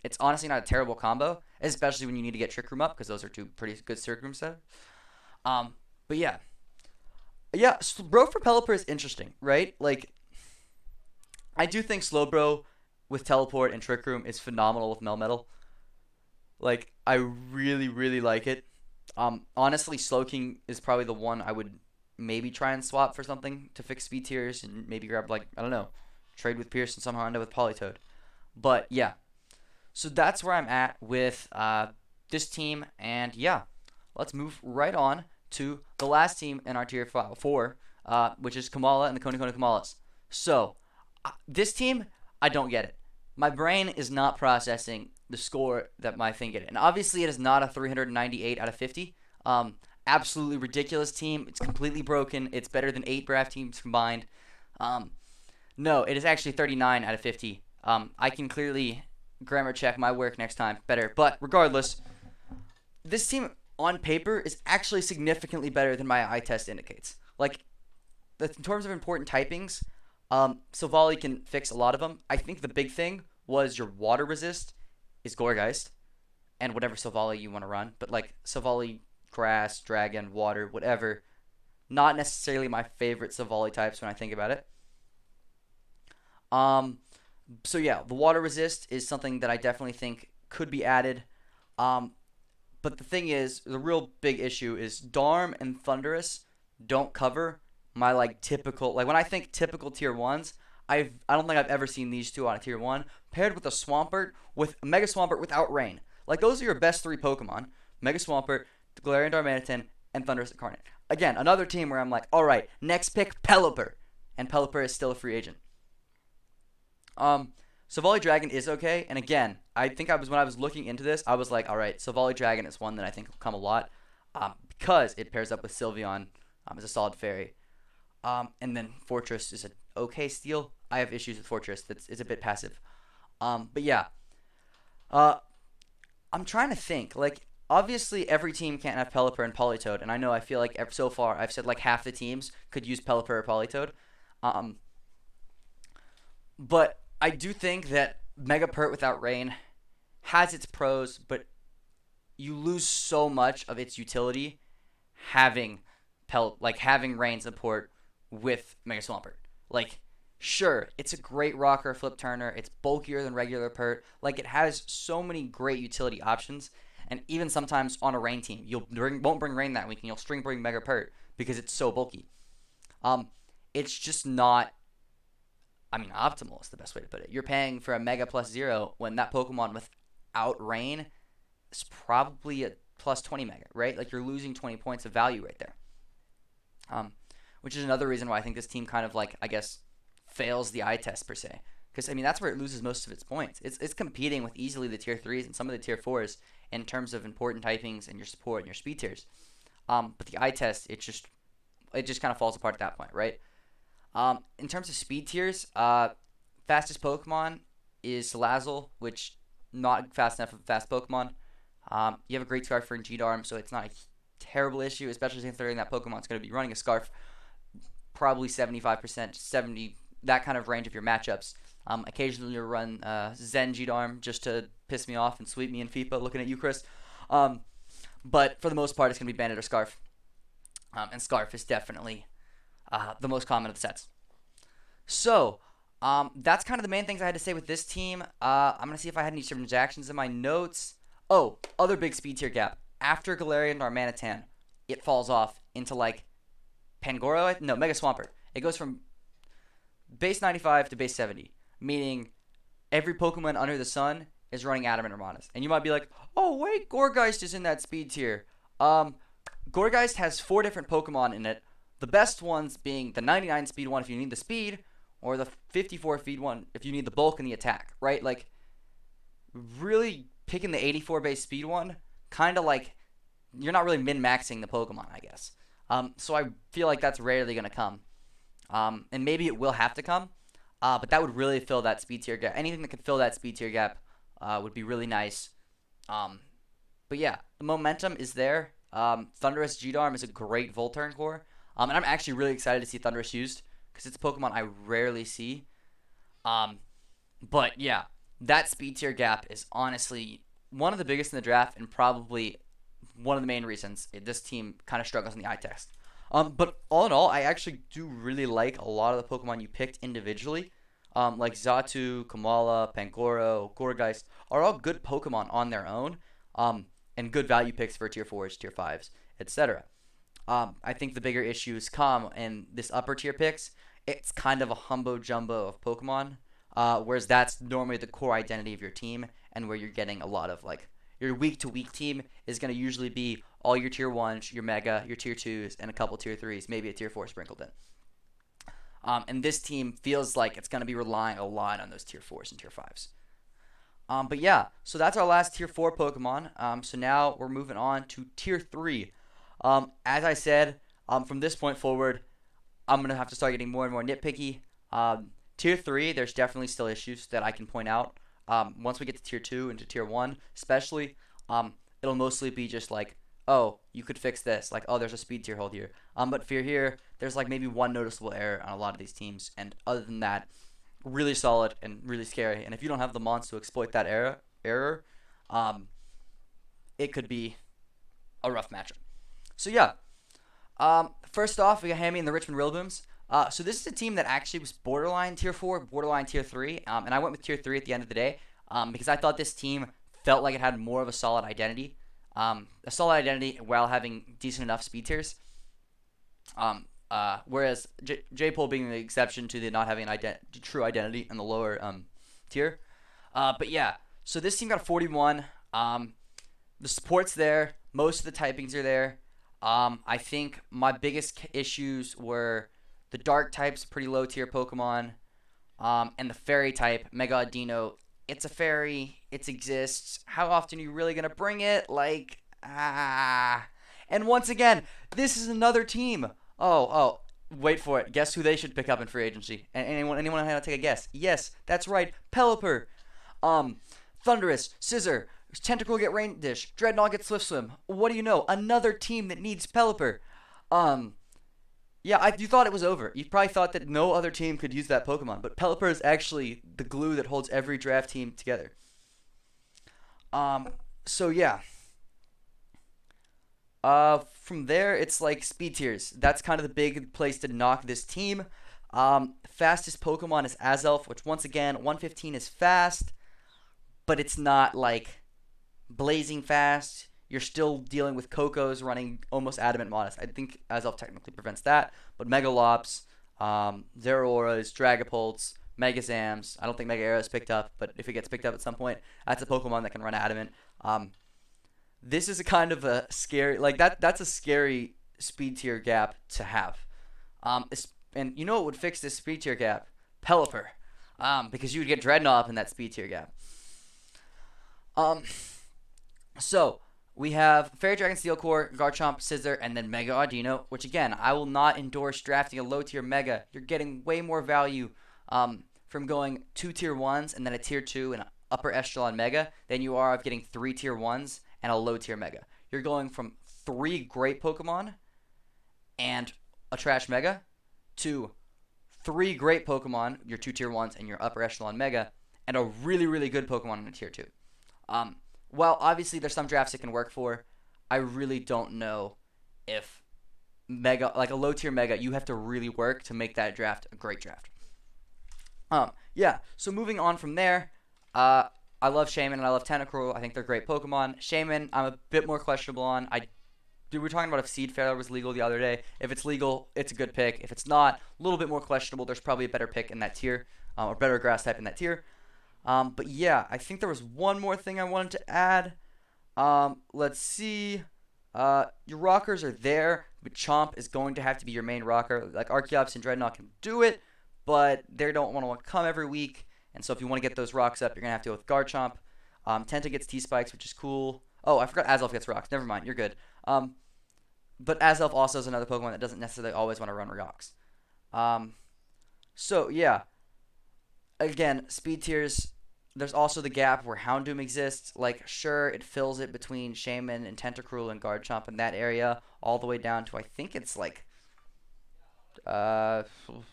It's honestly not a terrible combo, especially when you need to get Trick Room up, because those are two pretty good Trick Room sets. But yeah. Slowbro for Pelipper is interesting, right? Like, I do think Slowbro with Teleport and Trick Room is phenomenal with Melmetal. Like, I really, really like it. Honestly, Slowking is probably the one I would maybe try and swap for something to fix speed tiers and maybe grab, like, I don't know, trade with Pierce and somehow end up with Politoed. But yeah. So that's where I'm at with this team, and yeah, let's move right on to the last team in our tier 4, which is Kamala and the Koni Kamalas. So this team, I don't get it. My brain is not processing the score that my thing get it, and obviously it is not a 398 out of 50. Absolutely ridiculous team. It's completely broken. It's better than 8 draft teams combined. No, it is actually 39 out of 50. I can clearly grammar check my work next time better. But regardless, this team on paper is actually significantly better than my eye test indicates. Like, in terms of important typings, Silvally can fix a lot of them. I think the big thing was your water resist is Gourgeist and whatever Silvally you want to run. But like Silvally, grass, dragon, water, whatever. Not necessarily my favorite Silvally types when I think about it. So yeah, the water resist is something that I definitely think could be added. But the thing is, the real big issue is Darm and Thundurus don't cover my like typical, like when I think typical tier 1s, I don't think I've ever seen these two on a tier one paired with a Swampert with a Mega Swampert without Rain. Like those are your best three Pokemon: Mega Swampert, Galarian Darmanitan, and Thundurus Incarnate. Again, another team where I'm like, all right, next pick Pelipper, and Pelipper is still a free agent. So Volley Dragon is okay, and again, I think when I was looking into this, I was like, all right, so Volley Dragon is one that I think will come a lot, because it pairs up with Sylveon as a solid fairy. And then Fortress is an okay steal. I have issues with Fortress. It's a bit passive. But yeah, uh, I'm trying to think. Like, obviously, every team can't have Pelipper and Politoed, and I know I feel like so far I've said like half the teams could use Pelipper or Politoed. Um, but I do think that Mega Pert without Rain has its pros, but you lose so much of its utility having having Rain support with Mega Swampert. Like, sure, it's a great rocker flip turner. It's bulkier than regular Pert. Like, it has so many great utility options. And even sometimes on a Rain team, won't bring Rain that week, and you'll string bring Mega Pert because it's so bulky. It's just not. I mean, optimal is the best way to put it. You're paying for a Mega plus 0 when that Pokemon without Rain is probably a plus 20 Mega, right? Like, you're losing 20 points of value right there. Which is another reason why I think this team kind of like, I guess, fails the eye test per se. Because, I mean, that's where it loses most of its points. It's competing with easily the tier 3s and some of the tier 4s in terms of important typings and your support and your speed tiers. But the eye test, it just kind of falls apart at that point, right? In terms of speed tiers, fastest Pokemon is Salazzle, which not fast enough of a fast Pokemon. You have a great Scarf for G-Darm, so it's not a terrible issue, especially considering that Pokemon's going to be running a Scarf probably 75%, 70, that kind of range of your matchups. Occasionally you'll run Zen G-Darm just to piss me off and sweep me in FIFA, looking at you, Chris. But for the most part, it's going to be Bandit or Scarf. And Scarf is definitely the most common of the sets. So, that's kind of the main things I had to say with this team. I'm going to see if I had any transactions in my notes. Oh, other big speed tier gap. After Galarian Darmanitan, it falls off into like Pangoro? No, Mega Swampert. It goes from base 95 to base 70, meaning every Pokemon under the sun is running Adamant Ramonas. And you might be like, oh, wait, Gourgeist is in that speed tier. Gourgeist has 4 different Pokemon in it. The best ones being the 99 speed one if you need the speed, or the 54 speed one if you need the bulk and the attack, right? Like, really picking the 84 base speed one, kind of like, you're not really min-maxing the Pokemon, I guess. So I feel like that's rarely going to come. And maybe it will have to come, but that would really fill that speed tier gap. Anything that could fill that speed tier gap would be really nice. But yeah, the momentum is there. Thundurus G-Darm is a great Volturn core. And I'm actually really excited to see Thundurus used because it's a Pokemon I rarely see. But yeah, that speed tier gap is honestly one of the biggest in the draft and probably one of the main reasons this team kind of struggles in the eye test. But all in all, I actually do really like a lot of the Pokemon you picked individually. Like Xatu, Kamala, Pangoro, Gourgeist are all good Pokemon on their own. And good value picks for tier 4s, tier 5s, etc. I think the bigger issues come in this upper tier picks. It's kind of a humbo jumbo of Pokemon, whereas that's normally the core identity of your team and where you're getting a lot of like your week to week team is going to usually be all your tier 1s, your mega, your tier 2s, and a couple tier 3s, maybe a tier 4 sprinkled in. And this team feels like it's going to be relying a lot on those tier 4s and tier 5s. But yeah, so that's our last tier 4 Pokemon. So now we're moving on to tier 3. As I said, from this point forward, I'm going to have to start getting more and more nitpicky. Tier 3, there's definitely still issues that I can point out. Once we get to tier 2 and to tier 1, especially, it'll mostly be just like, oh, you could fix this. Like, oh, there's a speed tier hold here. But for here, there's like maybe one noticeable error on a lot of these teams. And other than that, really solid and really scary. And if you don't have the mons to exploit that error, it could be a rough matchup. So yeah, first off, we got Hammy and the Richmond Rillbooms. So this is a team that actually was borderline tier 4, borderline tier 3, and I went with tier 3 at the end of the day because I thought this team felt like it had more of a solid identity. While having decent enough speed tiers. Whereas J-Pole being the exception to the not having an true identity in the lower tier. But yeah, so this team got a 41. The support's there. Most of the typings are there. I think my biggest issues were the dark types, pretty low tier Pokemon, and the fairy type, Mega Audino. It's a fairy. It exists. How often are you really gonna bring it? Like, ah. And once again, this is another team. Oh, wait for it. Guess who they should pick up in free agency? Anyone want to take a guess? Yes, that's right. Pelipper. Thundurus, Scissor, Tentacle get Rain Dish, Dreadnought get Swift Swim. What do you know? Another team that needs Pelipper. Yeah, you thought it was over. You probably thought that no other team could use that Pokemon, but Pelipper is actually the glue that holds every draft team together. So yeah. From there, it's like speed tiers. That's kind of the big place to knock this team. Fastest Pokemon is Azelf, which once again, 115 is fast, but it's not like blazing fast. You're still dealing with Cocos running almost adamant modest. I think Azelf technically prevents that, but Megalops, Zeraoras, Dragapults, Megazams. I don't think Mega Arrow is picked up, but if it gets picked up at some point, that's a Pokemon that can run adamant. This is a kind of a scary, like that's a scary speed tier gap to have. And you know what would fix this speed tier gap? Pelipper. Because you would get Dreadnought up in that speed tier gap. So we have Fairy Dragon Steel Core, Garchomp, Scissor, and then Mega Audino, which again, I will not endorse drafting a low tier Mega. You're getting way more value from going 2 tier 1s and then a tier 2 and upper echelon Mega than you are of getting 3 tier 1s and a low tier Mega. You're going from 3 great Pokemon and a trash Mega to 3 great Pokemon, your 2 tier 1s and your upper echelon Mega, and a really, really good Pokemon in a tier 2. Well, obviously there's some drafts it can work for. I really don't know if Mega, like a low tier Mega, you have to really work to make that draft a great draft. Yeah, so moving on from there, I love Shaman and I love Tentacruel. I think they're great Pokemon. Shaman, I'm a bit more questionable on. We were talking about if Seed Failure was legal the other day. If it's legal, it's a good pick. If it's not, a little bit more questionable. There's probably a better pick in that tier, or better grass type in that tier. But yeah, I think there was one more thing I wanted to add. Let's see. Your rockers are there, but Chomp is going to have to be your main rocker. Like Archeops and Dreadnought can do it, but they don't want to come every week. And so if you want to get those rocks up, you're going to have to go with Garchomp. Tenta gets T-Spikes, which is cool. Oh, I forgot Azelf gets rocks. Never mind, you're good. But Azelf also is another Pokemon that doesn't necessarily always want to run rocks. So, yeah. Again, speed tiers. There's also the gap where Houndoom exists. Like, sure, it fills it between Shaman and Tentacruel and Garchomp in that area, all the way down to, I think it's like,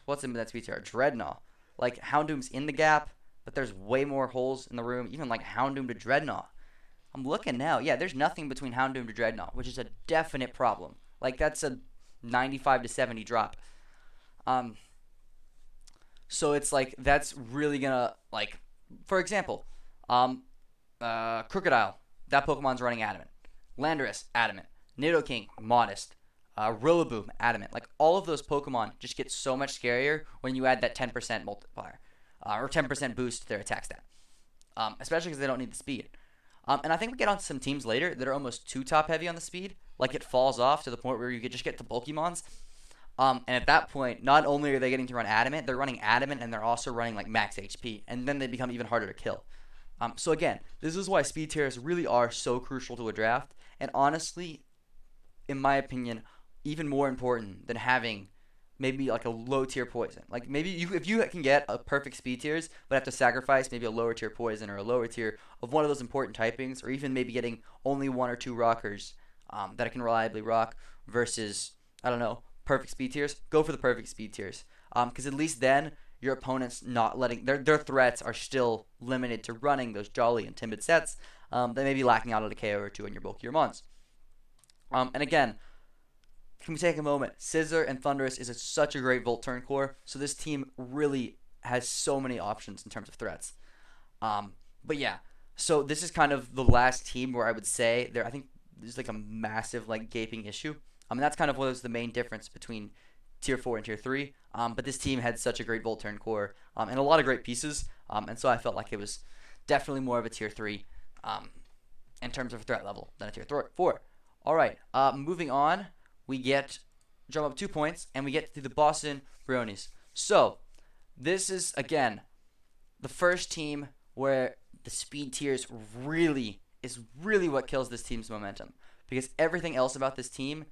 what's in that speed tier? Dreadnought. Like, Houndoom's in the gap, but there's way more holes in the room, even like Houndoom to Dreadnought. I'm looking now. Yeah, there's nothing between Houndoom to Dreadnought, which is a definite problem. Like, that's a 95 to 70 drop. So it's like, that's really gonna, like, for example, Crocodile, that Pokemon's running adamant. Landorus, adamant. Nidoking, modest. Rillaboom, adamant. Like, all of those Pokemon just get so much scarier when you add that 10% multiplier. Or 10% boost to their attack stat. Especially because they don't need the speed. And I think we get on some teams later that are almost too top heavy on the speed. Like, it falls off to the point where you could just get the Pokemons. And at that point, not only are they getting to run adamant, they're running adamant and they're also running like max HP. And then they become even harder to kill. So again, this is why speed tiers really are so crucial to a draft. And honestly, in my opinion, even more important than having maybe like a low tier poison. Like maybe if you can get a perfect speed tiers, but have to sacrifice maybe a lower tier poison or a lower tier of one of those important typings, or even maybe getting only 1 or 2 rockers that can reliably rock versus, I don't know, perfect speed tiers, go for the perfect speed tiers. Because at least then your opponent's not letting their threats are still limited to running those jolly and timid sets. They may be lacking out on a KO or 2 in your bulkier mons. And again, can we take a moment? Scissor and Thundurus is such a great Volt turn core, so this team really has so many options in terms of threats. But yeah, so this is kind of the last team where I would say I think there's like a massive like gaping issue. That's kind of what was the main difference between tier 4 and tier 3. But this team had such a great Volturn core and a lot of great pieces. And so I felt like it was definitely more of a tier 3 in terms of threat level than a tier 4. All right, moving on, we jump up 2 points, and we get to the Boston Briones. So this is, again, the first team where the speed tiers is really what kills this team's momentum, because everything else about this team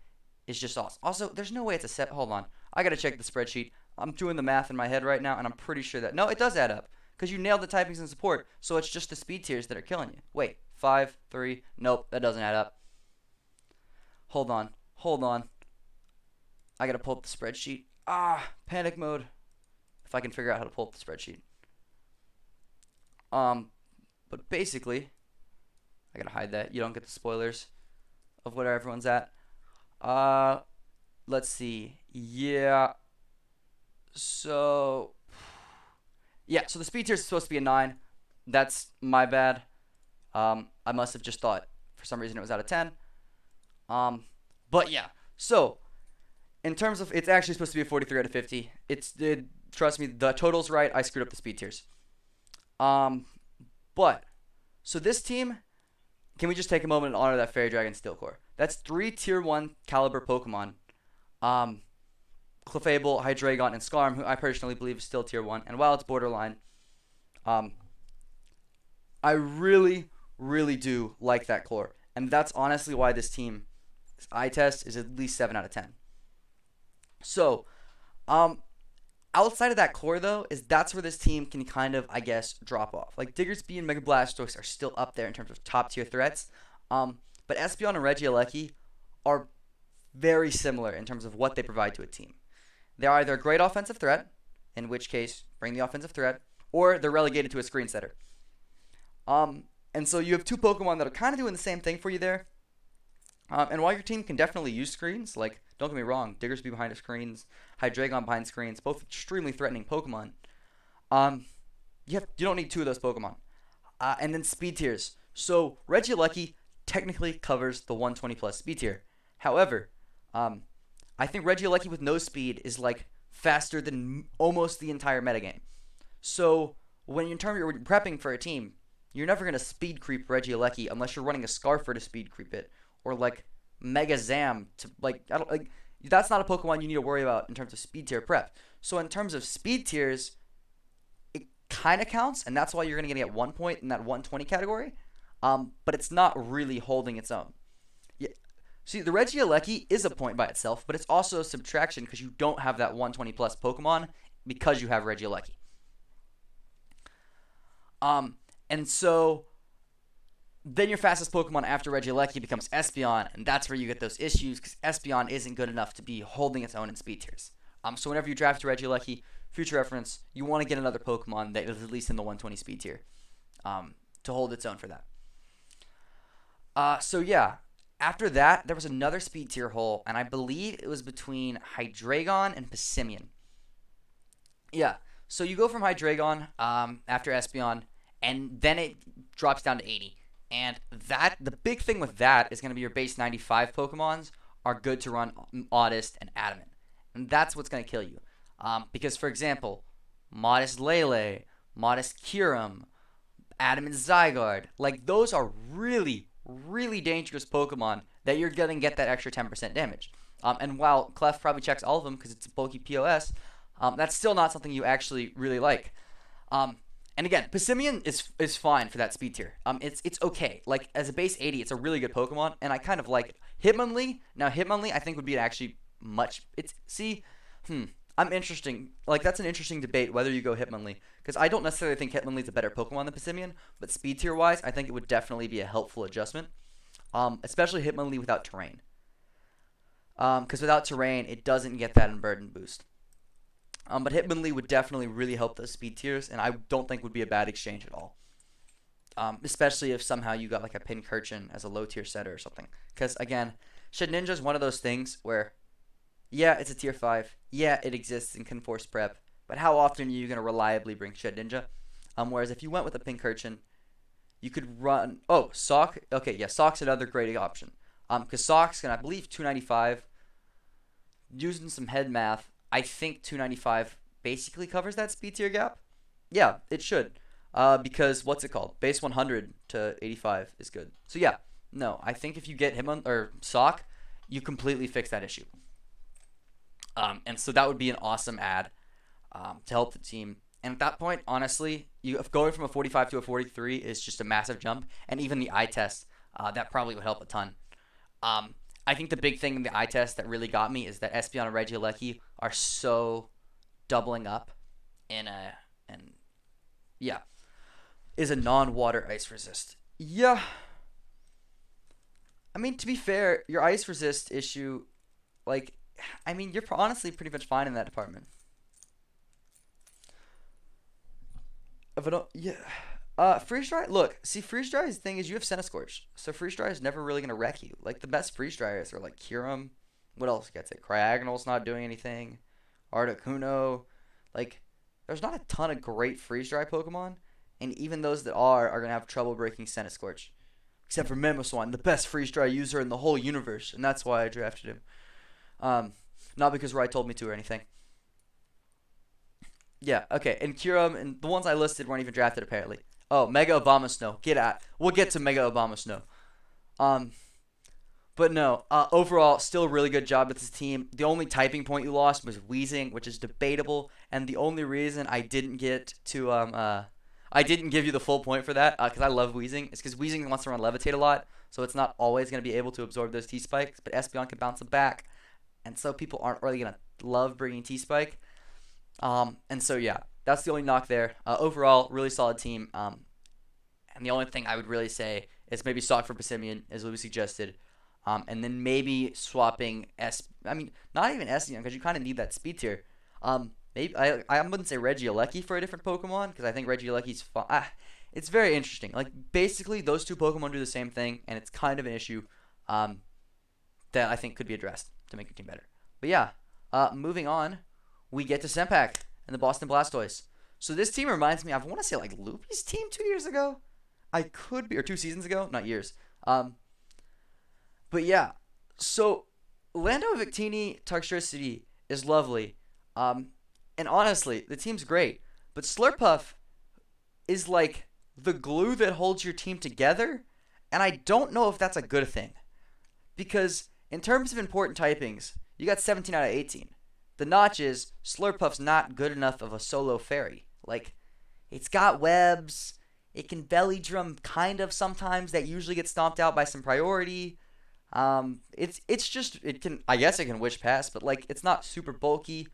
is just awesome. Also, there's no way it's a set. Hold on, I gotta check the spreadsheet. I'm doing the math in my head right now, and I'm pretty sure that no, it does add up because you nailed the typings and support. So it's just the speed tiers that are killing you. Wait, 5, 3. Nope, that doesn't add up. Hold on. I gotta pull up the spreadsheet. Panic mode. If I can figure out how to pull up the spreadsheet. But basically, I gotta hide that. You don't get the spoilers of where everyone's at. Let's see. Yeah. So the speed tier is supposed to be a 9. That's my bad. I must have just thought for some reason it was out of 10. But yeah. So in terms of, it's actually supposed to be a 43 out of 50. Trust me, the total's right. I screwed up the speed tiers. But so this team, can we just take a moment and honor that Fairy Dragon Steel Core? That's 3 tier 1 caliber Pokemon. Clefable, Hydreigon, and Skarm, who I personally believe is still tier 1. And while it's borderline, I really do like that core. And that's honestly why this team, this eye test, is at least 7 out of 10. So, outside of that core, though, that's where this team can kind of, I guess, drop off. Like, Diggersby and Mega Blastoise are still up there in terms of top-tier threats. But Espeon and Regieleki are very similar in terms of what they provide to a team. They're either a great offensive threat, in which case, bring the offensive threat, or they're relegated to a screen setter. And so you have 2 Pokemon that are kind of doing the same thing for you there. And while your team can definitely use screens, like, don't get me wrong, Diggersby behind the screens, Hydreigon behind screens, both extremely threatening Pokemon. You don't need 2 of those Pokemon. And then speed tiers. So Regieleki technically covers the 120 plus speed tier. However, I think Regieleki with no speed is like faster than almost the entire metagame. So when you're prepping for a team, you're never gonna speed creep Regieleki unless you're running a Scarfer to speed creep it, or like Mega Zam to that's not a Pokemon you need to worry about in terms of speed tier prep. So in terms of speed tiers, it kind of counts, and that's why you're gonna get 1 point in that 120 category. But it's not really holding its own. Yeah. See, the Regieleki is a point by itself, but it's also a subtraction because you don't have that 120 plus Pokemon because you have Regieleki. And so then your fastest Pokemon after Regieleki becomes Espeon, and that's where you get those issues because Espeon isn't good enough to be holding its own in speed tiers. So whenever you draft Regieleki, future reference, you want to get another Pokemon that is at least in the 120 speed tier to hold its own for that. So yeah, after that, there was another speed tier hole, and I believe it was between Hydreigon and Passimian. Yeah, so you go from Hydreigon after Espeon, and then it drops down to 80. And the big thing with that is going to be your base 95 Pokemons are good to run Modest and Adamant. And that's what's going to kill you. Because, for example, Modest Lele, Modest Kyurem, Adamant Zygarde, like those are really dangerous Pokemon that you're going to get that extra 10% damage. And while Clef probably checks all of them because it's a bulky POS, that's still not something you actually really like. And again, Passimian is fine for that speed tier. It's okay. Like, as a base 80, it's a really good Pokemon, and I kind of like it. Hitmonlee, I think would be actually I'm interesting. Like, that's an interesting debate whether you go Hitmonlee, because I don't necessarily think Hitmonlee's a better Pokemon than Passimian, but speed tier wise, I think it would definitely be a helpful adjustment, especially Hitmonlee without terrain. Because without terrain, it doesn't get that Unburden boost. But Hitmonlee would definitely really help those speed tiers, and I don't think would be a bad exchange at all. Especially if somehow you got like a Pincurchin as a low tier setter or something. Because again, Shedinja is one of those things where, yeah, it's a tier 5. Yeah, it exists and can force prep. But how often are you going to reliably bring Shedinja? Whereas if you went with a Pincurchin, you could run... Oh, Sock. Okay, yeah, Sock's another great option. Because Sock's going to, I believe, 295. Using some head math, I think 295 basically covers that speed tier gap. Yeah, it should. Because what's it called? Base 100 to 85 is good. So yeah, no, I think if you get him on or Sock, you completely fix that issue. And so that would be an awesome add to help the team. And at that point, honestly, you going from a 45 to a 43 is just a massive jump. And even the eye test, that probably would help a ton. Um, I think the big thing in the eye test that really got me is that Espeon and Regieleki are so doubling up in a and yeah is a non-water ice resist. Yeah, I mean to be fair, your ice resist issue, like, I mean you're honestly pretty much fine in that department. If I don't, yeah. Freeze dry. Look, see, freeze dry's thing is you have Scorch, so freeze dry is never really gonna wreck you. Like the best freeze dryers are like Kyurem. What else gets it? Cryogonal's not doing anything. Articuno. Like, there's not a ton of great freeze dry Pokemon, and even those that are gonna have trouble breaking Scorch. Except for Mamoswine, the best freeze dry user in the whole universe, and that's why I drafted him. Um, Not because Rai told me to or anything. Yeah, okay. And Kyurem and the ones I listed weren't even drafted apparently. Oh, Mega Obama Snow. Get at. We'll get to Mega Obama Snow. Um, but no. Overall, still a really good job with this team. The only typing point you lost was Wheezing, which is debatable, and the only reason I didn't get to I didn't give you the full point for that because I love Wheezing. It's because Wheezing wants to run Levitate a lot, so it's not always going to be able to absorb those T spikes. But Espeon can bounce them back, and so people aren't really going to love bringing T spike. And so yeah, that's the only knock there. Overall, really solid team. And the only thing I would really say is maybe stock for Passimian, as we suggested. And then maybe swapping I mean, not even Espeon, because you kind of need that speed tier. Maybe I wouldn't say Regieleki for a different Pokemon, because I think Regieleki's fun. It's very interesting. Like, basically, those two Pokemon do the same thing, and it's kind of an issue that I think could be addressed to make your team better. But yeah, moving on, we get to Senpak and the Boston Blastoise. So this team reminds me, I want to say like Loopy's team 2 years ago. I could be, or 2 seasons ago, not years. But yeah, so Lando Victini Toxtricity is lovely. And honestly, the team's great. But Slurpuff is like the glue that holds your team together. And I don't know if that's a good thing. Because in terms of important typings, you got 17 out of 18. The notch is Slurpuff's not good enough of a solo fairy. Like, it's got webs. It can belly drum kind of sometimes. That usually gets stomped out by some priority. It's just, it can, I guess it can wish pass, but like it's not super bulky.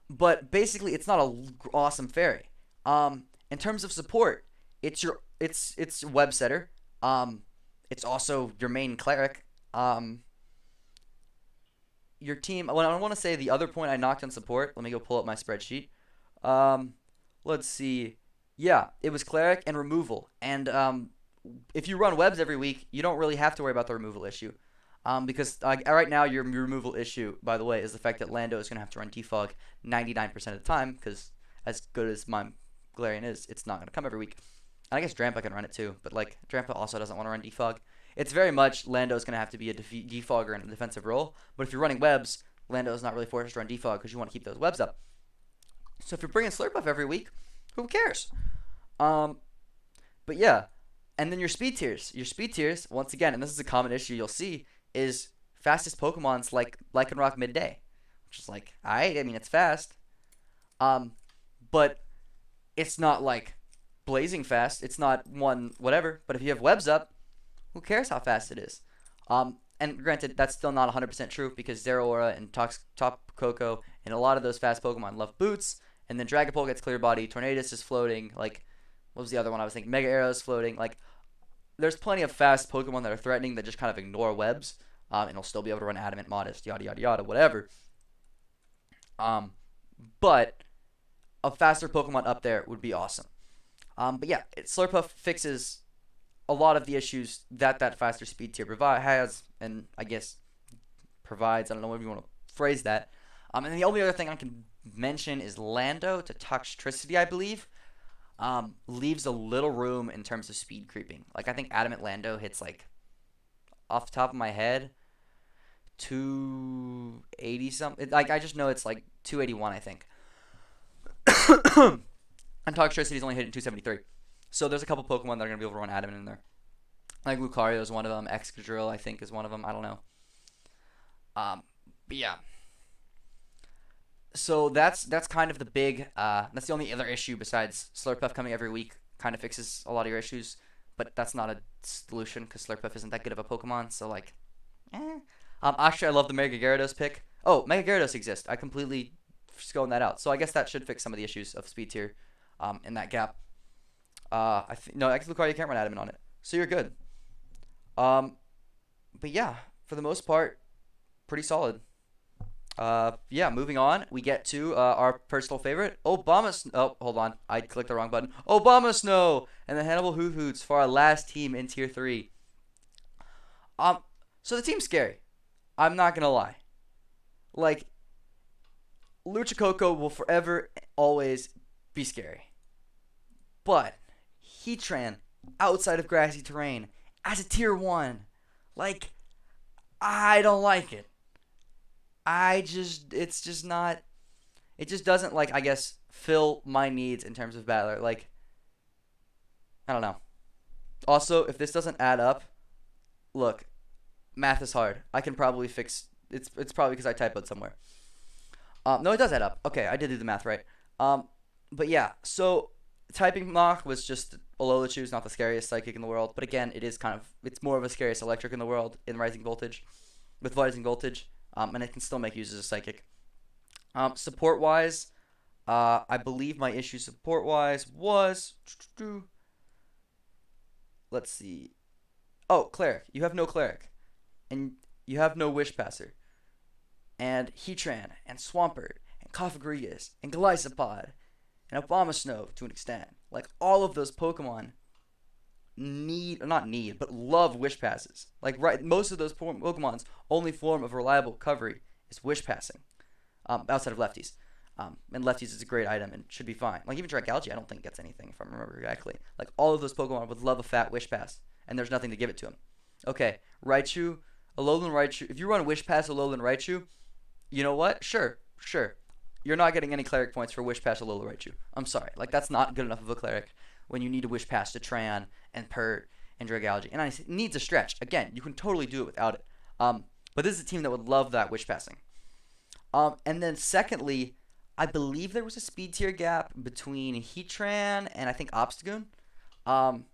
But basically, it's not a awesome fairy. In terms of support, it's web setter. It's also your main cleric. Your team. Well, I want to say the other point I knocked on support. Let me go pull up my spreadsheet. Um, let's see. Yeah, it was cleric and removal. And if you run webs every week, you don't really have to worry about the removal issue. Because right now your removal issue, by the way, is the fact that Lando is going to have to run defog 99% of the time. Because as good as my Galarian is, it's not going to come every week. And I guess Drampa can run it too, but like Drampa also doesn't want to run defog. It's very much Lando's going to have to be a defogger in a defensive role. But if you're running webs, Lando's not really forced to run defog because you want to keep those webs up. So if you're bringing Slurpuff every week, who cares? But yeah, and then your speed tiers. Your speed tiers, once again, and this is a common issue you'll see, is fastest Pokemon's like Lycanroc Midday, which is like, I mean, it's fast. But it's not like blazing fast. It's not one whatever. But if you have webs up, who cares how fast it is? And granted, that's still not 100% true because Zeraora and Top Coco and a lot of those fast Pokemon love boots. And then Dragapult gets clear body. Tornadus is floating. Like, what was the other one I was thinking? Mega Arrow is floating. Like, there's plenty of fast Pokemon that are threatening that just kind of ignore webs. And will still be able to run Adamant, Modest, yada, yada, yada, whatever. But a faster Pokemon up there would be awesome. But yeah, Slurpuff fixes a lot of the issues that faster speed tier has, and I guess provides. I don't know if you want to phrase that. And the only other thing I can mention is Lando to Toxtricity, I believe, leaves a little room in terms of speed creeping. Like, I think Adamant Lando hits, like, off the top of my head, 280 something. Like I just know it's like 281, I think. And Toxic City's only hitting 273. So there's a couple Pokemon that are gonna be able to run Adamant in there. Like Lucario is one of them. Excadrill I think is one of them. I don't know. But yeah. So that's kind of the big. That's the only other issue besides Slurpuff coming every week. Kind of fixes a lot of your issues, but that's not a solution because Slurpuff isn't that good of a Pokemon. So like, eh. Actually, I love the Mega Gyarados pick. Oh, Mega Gyarados exists. I completely sconed that out. So I guess that should fix some of the issues of speed tier, in that gap. No, Lucario you can't run Adamant on it, so you're good. But yeah, for the most part, pretty solid. Yeah, moving on, we get to our personal favorite, Oh, hold on, I clicked the wrong button. Obama Snow and the Hannibal Hoots for our last team in Tier 3. So the team's scary. I'm not gonna lie. Like, Luchacoco will forever, always be scary. But Heatran, outside of grassy terrain, as a Tier 1, like, I don't like it. It's just not, it just doesn't, like, I guess, fill my needs in terms of battler. Like, I don't know. Also, if this doesn't add up, look, math is hard. I can probably fix, it's probably because I typoed somewhere. No, it does add up. Okay, I did do the math right. But yeah, so typing Mach was just Alola is not the scariest psychic in the world, but again, it's more of a scariest electric in the world in Rising Voltage, with Rising Voltage. And it can still make use as a psychic. Support-wise, I believe my issue support-wise was... Let's see. Oh, Cleric. You have no Cleric. And you have no Wish Passer. And Heatran, and Swampert, and Cofagrigus, and Gliscopod, and Abomasnow to an extent. Like, all of those Pokemon love Wish Passes. Like, right, most of those Pokemon's only form of reliable recovery is Wish Passing, outside of Lefties. And Lefties is a great item and should be fine. Like, even Dragalge, I don't think gets anything, if I remember correctly. Like, all of those Pokemon would love a fat Wish Pass, and there's nothing to give it to them. Okay, Raichu, Alolan Raichu. If you run Wish Pass Alolan Raichu, you know what? Sure. You're not getting any Cleric points for Wish Pass Alolan Raichu. I'm sorry. Like, that's not good enough of a Cleric when you need to Wish Pass to Tran and Pert and Dragalge. And it needs a stretch. Again, you can totally do it without it. But this is a team that would love that Wish Passing. And then secondly, I believe there was a speed tier gap between Heatran and I think Obstagoon. And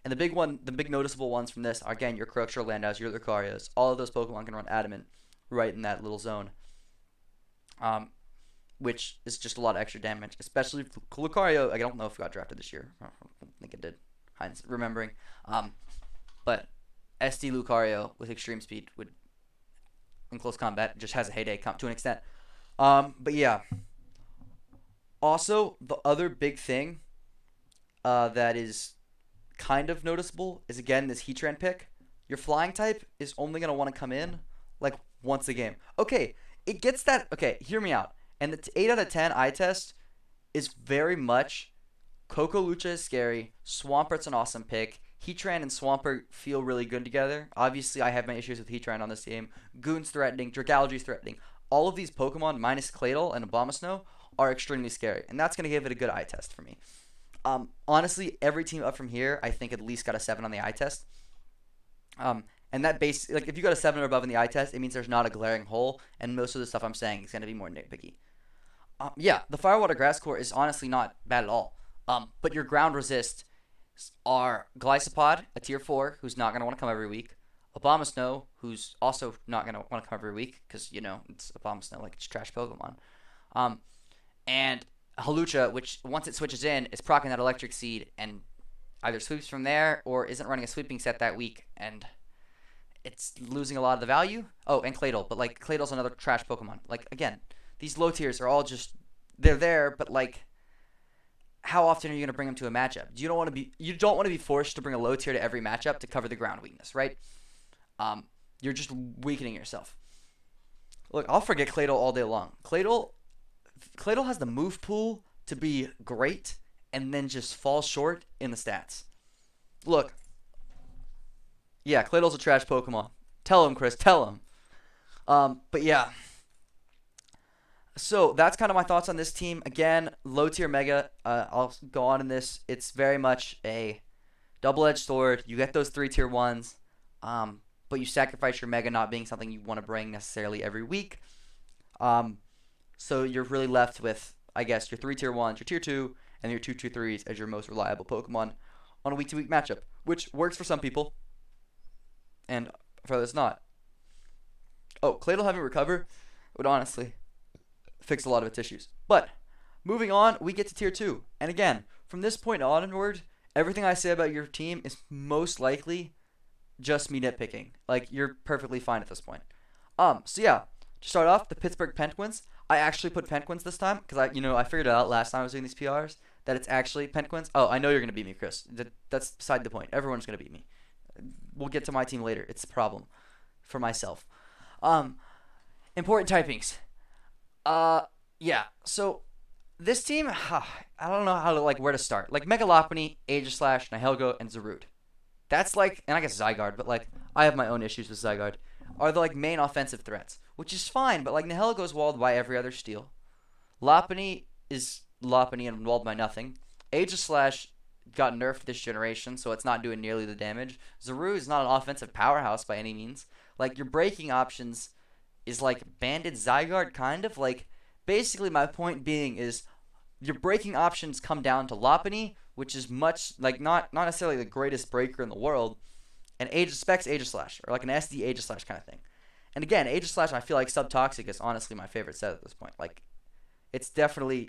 the big noticeable ones from this are, again, your Croaks, your Landau's, your Lucarios. All of those Pokemon can run Adamant right in that little zone. Which is just a lot of extra damage, especially Lucario. I don't know if it got drafted this year. I don't think it did. Remembering. But SD Lucario with extreme speed would, in close combat, just has a heyday to an extent. But yeah. Also, the other big thing that is kind of noticeable is, again, this Heatran pick. Your flying type is only going to want to come in, like, once a game. Okay, it gets that. Okay, hear me out. And the 8 out of 10 eye test is very much Coco Lucha is scary. Swampert's an awesome pick. Heatran and Swampert feel really good together. Obviously, I have my issues with Heatran on this team. Goon's threatening. Dragalge's threatening. All of these Pokemon, minus Claydol and Abomasnow, are extremely scary. And that's going to give it a good eye test for me. Honestly, every team up from here, I think at least got a 7 on the eye test. And that like, if you got a 7 or above in the eye test, it means there's not a glaring hole. And most of the stuff I'm saying is going to be more nitpicky. Yeah, the Firewater Grass Core is honestly not bad at all. But your ground resist are Gliscopod, a tier 4, who's not going to want to come every week. Abomasnow, who's also not going to want to come every week, because, it's Abomasnow, like, it's trash Pokemon. And Hawlucha, which, once it switches in, is proccing that Electric Seed, and either sweeps from there, or isn't running a sweeping set that week, and it's losing a lot of the value. Oh, and Claydol, but, like, Claydol's another trash Pokemon. Like, again, these low tiers are all just, they're there, but, like, how often are you going to bring them to a matchup? You don't want to be forced to bring a low tier to every matchup to cover the ground weakness, right? You're just weakening yourself. Look, I'll forget Claydol all day long. Claydol has the move pool to be great and then just fall short in the stats. Look. Yeah, Claydol's a trash Pokemon. Tell him, Chris. Tell him. But yeah, so that's kind of my thoughts on this team. Again, low tier mega. I'll go on in this. It's very much a double-edged sword. You get those 3 tier ones, but you sacrifice your mega not being something you want to bring necessarily every week. Um, so you're really left with, I guess, your 3 tier ones, your tier two, and your 2 tier 3s as your most reliable Pokemon on a week-to-week matchup, which works for some people and for others not. Oh, Claydol having recover would honestly fix a lot of its issues. But moving on, we get to tier two, and again, from this point onward, everything I say about your team is most likely just me nitpicking. Like, you're perfectly fine at this point. So yeah, to start off, the Pittsburgh Penguins. I actually put Penguins this time because I figured it out last time I was doing these PRs that it's actually Penguins. Oh, I know you're gonna beat me, Chris. That's beside the point. Everyone's gonna beat me. We'll get to my team later. It's a problem for myself. Um, Important typings. Yeah. So this team, I don't know how to where to start. Like Megalopony, Aegislash, Nihelgo, and Zarude. That's and I guess Zygarde, but I have my own issues with Zygarde. Are the main offensive threats, which is fine, but Nihelgo's walled by every other steel. Lopunny is Lopunny and walled by nothing. Aegislash got nerfed this generation, so it's not doing nearly the damage. Zarude is not an offensive powerhouse by any means. Your breaking options is Banded Zygarde, kind of. Basically, my point being is your breaking options come down to Lopunny, which is much, not necessarily the greatest breaker in the world, and Specs Aegislash, or an SD Aegislash kind of thing. And again, Aegislash, I feel like Subtoxic is honestly my favorite set at this point. It's definitely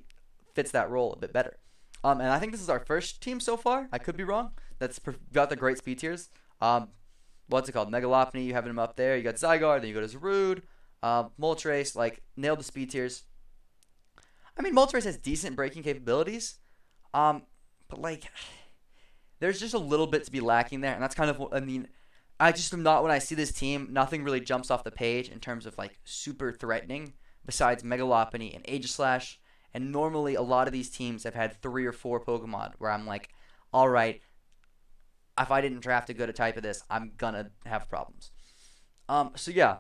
fits that role a bit better. And I think this is our first team so far. I could be wrong. That's got the great speed tiers. What's it called? Megalopony, you have him up there. You got Zygarde, then you go to Zarude. Moltres, nailed the speed tiers. I mean, Moltres has decent breaking capabilities. But there's just a little bit to be lacking there, and that's kind of what I mean. I just am not, when I see this team, nothing really jumps off the page in terms of super threatening besides Megalopony and Aegislash. And normally a lot of these teams have had 3 or 4 Pokemon where I'm all right, if I didn't draft a good type of this, I'm gonna have problems. So yeah,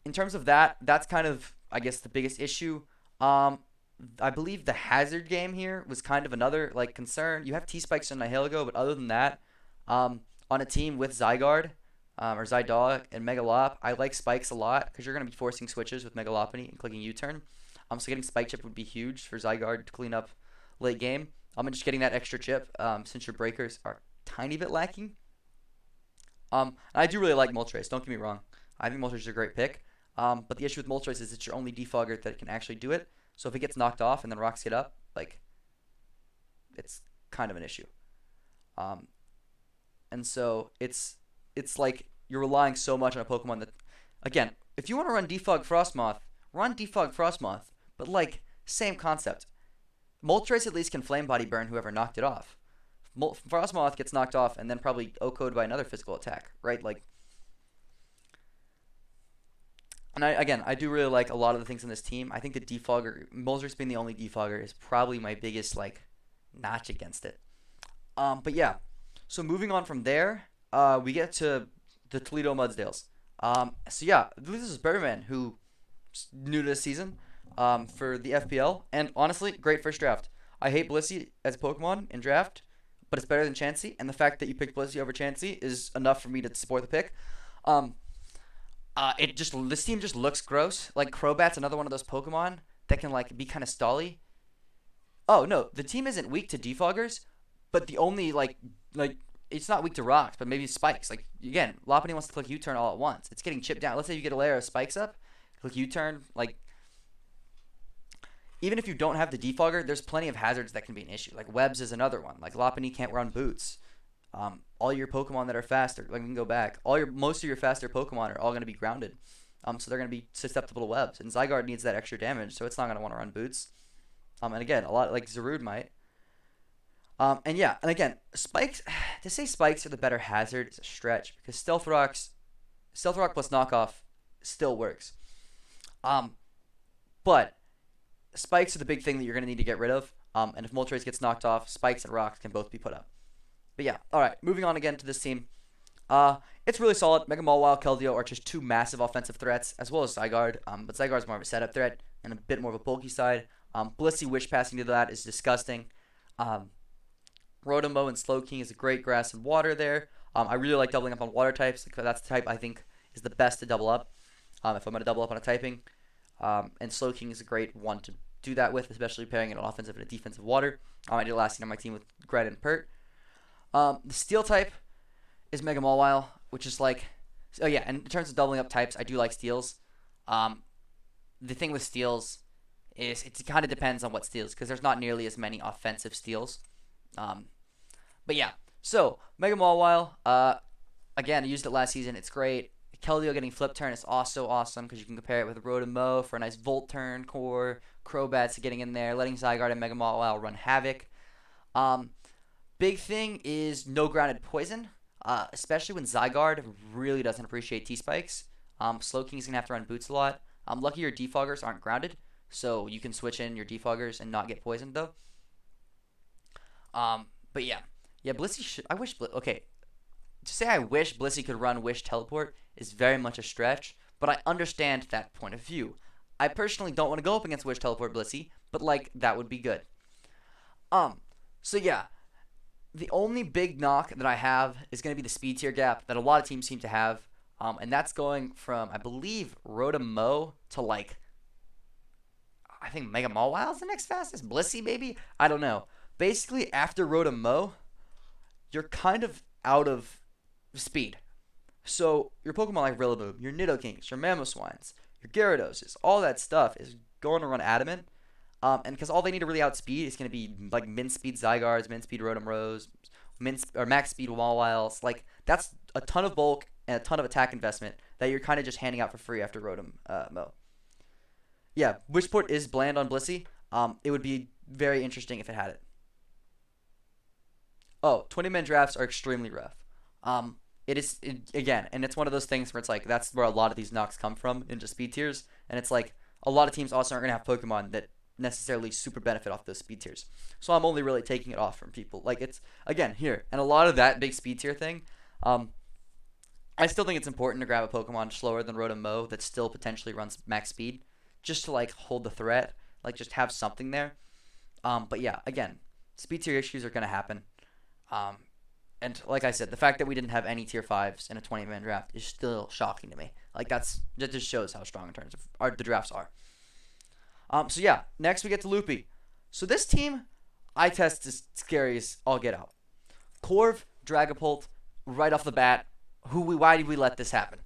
in terms of that, that's kind of, I guess, the biggest issue. I believe the hazard game here was kind of another concern. You have T-Spikes and Nihilego, but other than that, on a team with Zygarde, or Zydog and Megalop, I like Spikes a lot because you're going to be forcing switches with Megalopony and clicking U-turn. So getting Spike Chip would be huge for Zygarde to clean up late game. And just getting that extra chip since your breakers are a tiny bit lacking. I do really like Moltres, don't get me wrong. I think Moltres is a great pick. But the issue with Moltres is it's your only defogger that can actually do it. So if it gets knocked off and then rocks get up, it's kind of an issue. And so it's you're relying so much on a Pokemon that, again, if you want to run Defog Frostmoth, run Defog Frostmoth. But same concept. Moltres at least can Flame Body burn whoever knocked it off. Frostmoth gets knocked off and then probably OHKO'd by another physical attack, right? And I do really like a lot of the things in this team. I think the defogger, Moltres being the only defogger, is probably my biggest notch against it. But yeah, so moving on from there, we get to the Toledo Mudsdales. So yeah, this is Birdman, who new to this season, for the FPL, and honestly, great first draft. I hate Blissey as a Pokemon in draft, but it's better than Chansey, and the fact that you picked Blissey over Chansey is enough for me to support the pick. This team just looks gross. Crobat's another one of those Pokemon that can be kind of stally. Oh no, the team isn't weak to defoggers, but the only it's not weak to rocks, but maybe spikes. Again, Lopunny wants to click U-turn all at once. It's getting chipped down. Let's say you get a layer of spikes up, click U-turn. Even if you don't have the defogger, there's plenty of hazards that can be an issue. Webs is another one. Lopunny can't run boots. All your Pokemon that are faster, we can go back. Most of your faster Pokemon are all going to be grounded, so they're going to be susceptible to webs. And Zygarde needs that extra damage, so it's not going to want to run boots. And again, a lot Zarude might. And yeah, and again, spikes. To say spikes are the better hazard is a stretch because Stealth Rock plus knockoff still works. But spikes are the big thing that you're going to need to get rid of. And if Moltres gets knocked off, spikes and rocks can both be put up. But yeah, all right. Moving on again to this team. Uh, it's really solid. Mega Mawile, Keldeo are just two massive offensive threats, as well as Zygarde. But Zygarde's more of a setup threat and a bit more of a bulky side. Blissey wish passing to that is disgusting. Um, Rotomo and Slowking is a great grass and water there. I really like doubling up on water types. That's the type I think is the best to double up if I'm going to double up on a typing. And Slowking is a great one to do that with, especially pairing it on offensive and a defensive water. I did it last year on my team with Gret and Pert. The Steel type is Mega Mawile, which is like, oh yeah, and in terms of doubling up types, I do like Steels. Um, the thing with Steels is it kind of depends on what Steels, because there's not nearly as many offensive Steels. Um, but yeah, so Mega Mawile, again, I used it last season. It's great. Keldeo getting flip turn is also awesome because you can compare it with Rotomo for a nice Volt turn core. Crobats getting in there, letting Zygarde and Mega Mawile run havoc. Um, Big thing is no grounded poison, especially when Zygarde really doesn't appreciate T-Spikes. Slowking's going to have to run boots a lot. Lucky your defoggers aren't grounded, so you can switch in your defoggers and not get poisoned, though. But yeah. Yeah, Blissey should... I wish... Okay, to say I wish Blissey could run Wish Teleport is very much a stretch, but I understand that point of view. I personally don't want to go up against Wish Teleport Blissey, but, like, that would be good. So yeah. The only big knock that I have is going to be the speed tier gap that a lot of teams seem to have. And that's going from, I believe, Rotomo to, like, I think Mega Mawile is the next fastest. Blissey, maybe? I don't know. Basically, after Rotomo, you're kind of out of speed. So, your Pokemon like Rillaboom, your Nidokings, your Mamoswines, your Gyarados, all that stuff is going to run Adamant. And because all they need to really outspeed is going to be like min speed Zygardes, min speed Rotomros, or max speed Mawiles. Like that's a ton of bulk and a ton of attack investment that you're kind of just handing out for free after Rotom Yeah, Wishport is bland on Blissey. It would be very interesting if it had it. Oh, 20-man drafts are extremely rough. Again, and it's one of those things where it's like that's where a lot of these knocks come from into speed tiers, and it's like a lot of teams also aren't gonna have Pokemon that necessarily super benefit off those speed tiers. So I'm only really taking it off from people. Like it's again here, and a lot of that big speed tier thing. I still think it's important to grab a Pokemon slower than Rotom that still potentially runs max speed, just to like hold the threat, like just have something there. But yeah, again, speed tier issues are gonna happen. And like I said, the fact that we didn't have any tier 5s in a 20-man draft is still shocking to me. Like that just shows how strong in terms of the drafts are. So yeah, next we get to Loopy. So this team, I test as scary as all get out. Corv, Dragapult, right off the bat. Why did we let this happen?